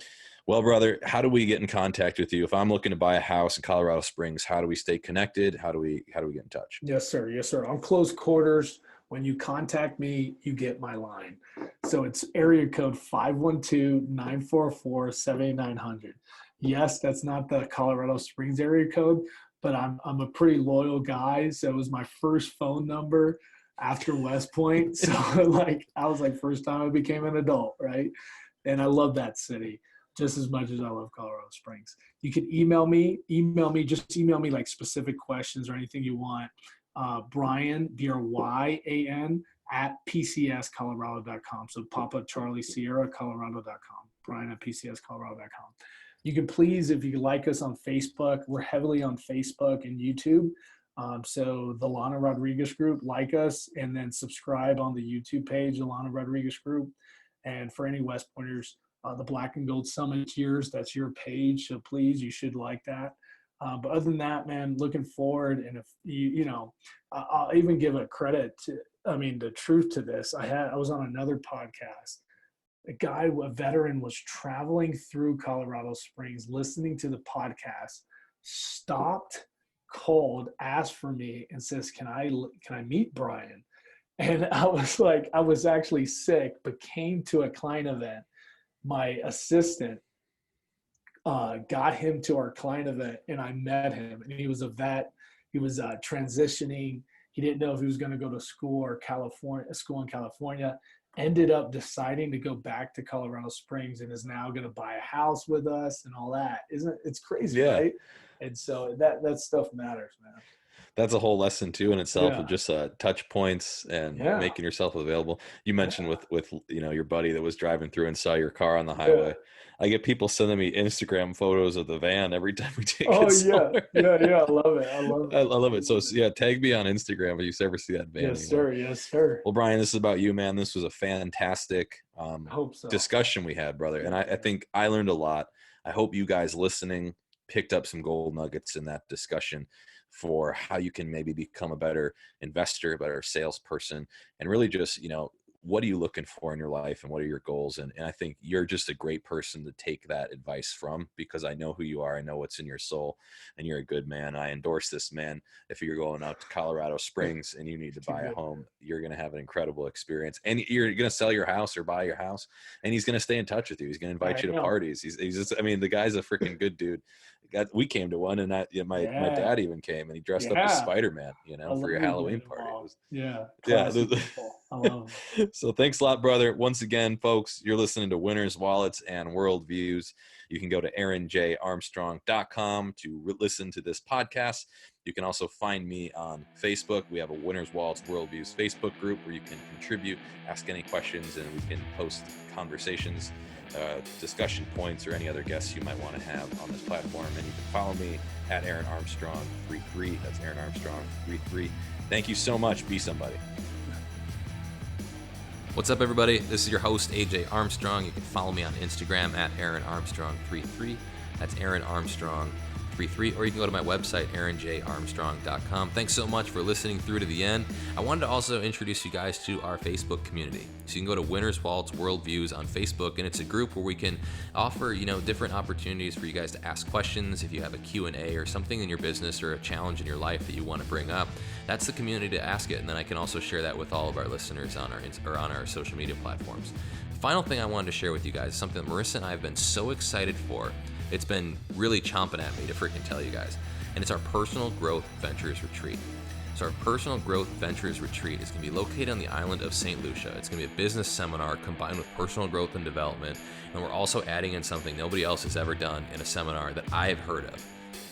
Well, brother, how do we get in contact with you? If I'm looking to buy a house in Colorado Springs, how do we stay connected? How do we get in touch? Yes, sir. Yes, sir. On close quarters, when you contact me, you get my line. So it's area code 512-944-7900. Yes, that's not the Colorado Springs area code, but I'm a pretty loyal guy. So it was my first phone number after West Point. So I was like, first time I became an adult, right? And I love that city just as much as I love Colorado Springs. You can email me like specific questions or anything you want. Bryan, BRYAN @PCScolorado.com. So Papa Charlie Sierra Colorado.com. Bryan @PCScolorado.com. You can please, if you like us on Facebook, we're heavily on Facebook and YouTube. So the Lana Rodriguez Group, like us, and then subscribe on the YouTube page, the Lana Rodriguez Group. And for any West Pointers, the Black and Gold Summit tiers, that's your page. So please, you should like that. But other than that, man, looking forward. And if I'll even give a credit to, the truth to this. I was on another podcast. A veteran was traveling through Colorado Springs, listening to the podcast, stopped, called, asked for me, and says, can I meet Bryan? And I was like, I was actually sick, but came to a client event. My assistant got him to our client event, and I met him. And he was a vet. He was transitioning. He didn't know if he was going to go to school in California. Ended up deciding to go back to Colorado Springs and is now going to buy a house with us and all that. It's crazy, right? And so that stuff matters, man. That's a whole lesson too in itself of just touch points and making yourself available. You mentioned with your buddy that was driving through and saw your car on the highway. I get people sending me Instagram photos of the van every time we take it somewhere. Yeah. I love it. I love it. So tag me on Instagram if you ever see that van. Yes, anymore. Sir. Yes, sir. Well, Bryan, this is about you, man. This was a fantastic discussion we had, brother. And I think I learned a lot. I hope you guys listening picked up some gold nuggets in that discussion for how you can maybe become a better investor, a better salesperson, and really just, what are you looking for in your life and what are your goals? And I think you're just a great person to take that advice from, because I know who you are. I know what's in your soul, and you're a good man. I endorse this, man. If you're going out to Colorado Springs and you need to buy a home, you're going to have an incredible experience, and you're going to sell your house or buy your house, and he's going to stay in touch with you. He's going to invite you to parties. He's just, the guy's a freaking good dude. We came to one, and my dad even came, and he dressed up as Spider-Man, for your Halloween party. I love it. So thanks a lot, brother. Once again, folks, you're listening to Winners, Wallets, and Worldviews. You can go to aaronjarmstrong.com to listen to this podcast. You can also find me on Facebook. We have a Winners, Wallets, Worldviews Facebook group where you can contribute, ask any questions, and we can post conversations, discussion points, or any other guests you might want to have on this platform. And you can follow me at Aaron Armstrong 33. That's Aaron Armstrong 33. Thank you so much. Be somebody. What's up, everybody? This is your host, AJ Armstrong. You can follow me on Instagram at Aaron Armstrong 33. That's Aaron Armstrong 33, or you can go to my website, aaronjarmstrong.com. Thanks so much for listening through to the end. I wanted to also introduce you guys to our Facebook community. So you can go to Winners, Wallets, Worldviews on Facebook, and it's a group where we can offer, different opportunities for you guys to ask questions. If you have a Q&A or something in your business or a challenge in your life that you want to bring up, that's the community to ask it. And then I can also share that with all of our listeners on our social media platforms. The final thing I wanted to share with you guys is something that Marissa and I have been so excited for. It's been really chomping at me to freaking tell you guys. And it's our Personal Growth Ventures Retreat. So our Personal Growth Ventures Retreat is going to be located on the island of St. Lucia. It's going to be a business seminar combined with personal growth and development. And we're also adding in something nobody else has ever done in a seminar that I've heard of.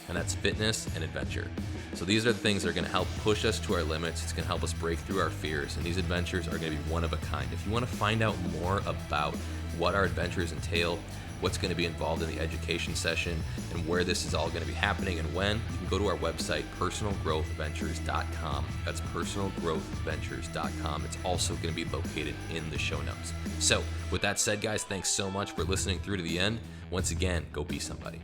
And that's fitness and adventure. So these are the things that are going to help push us to our limits. It's going to help us break through our fears. And these adventures are going to be one of a kind. If you want to find out more about what our adventures entail, what's going to be involved in the education session, and where this is all going to be happening and when, you can go to our website, personalgrowthventures.com. That's personalgrowthventures.com. It's also going to be located in the show notes. So with that said, guys, thanks so much for listening through to the end. Once again, go be somebody.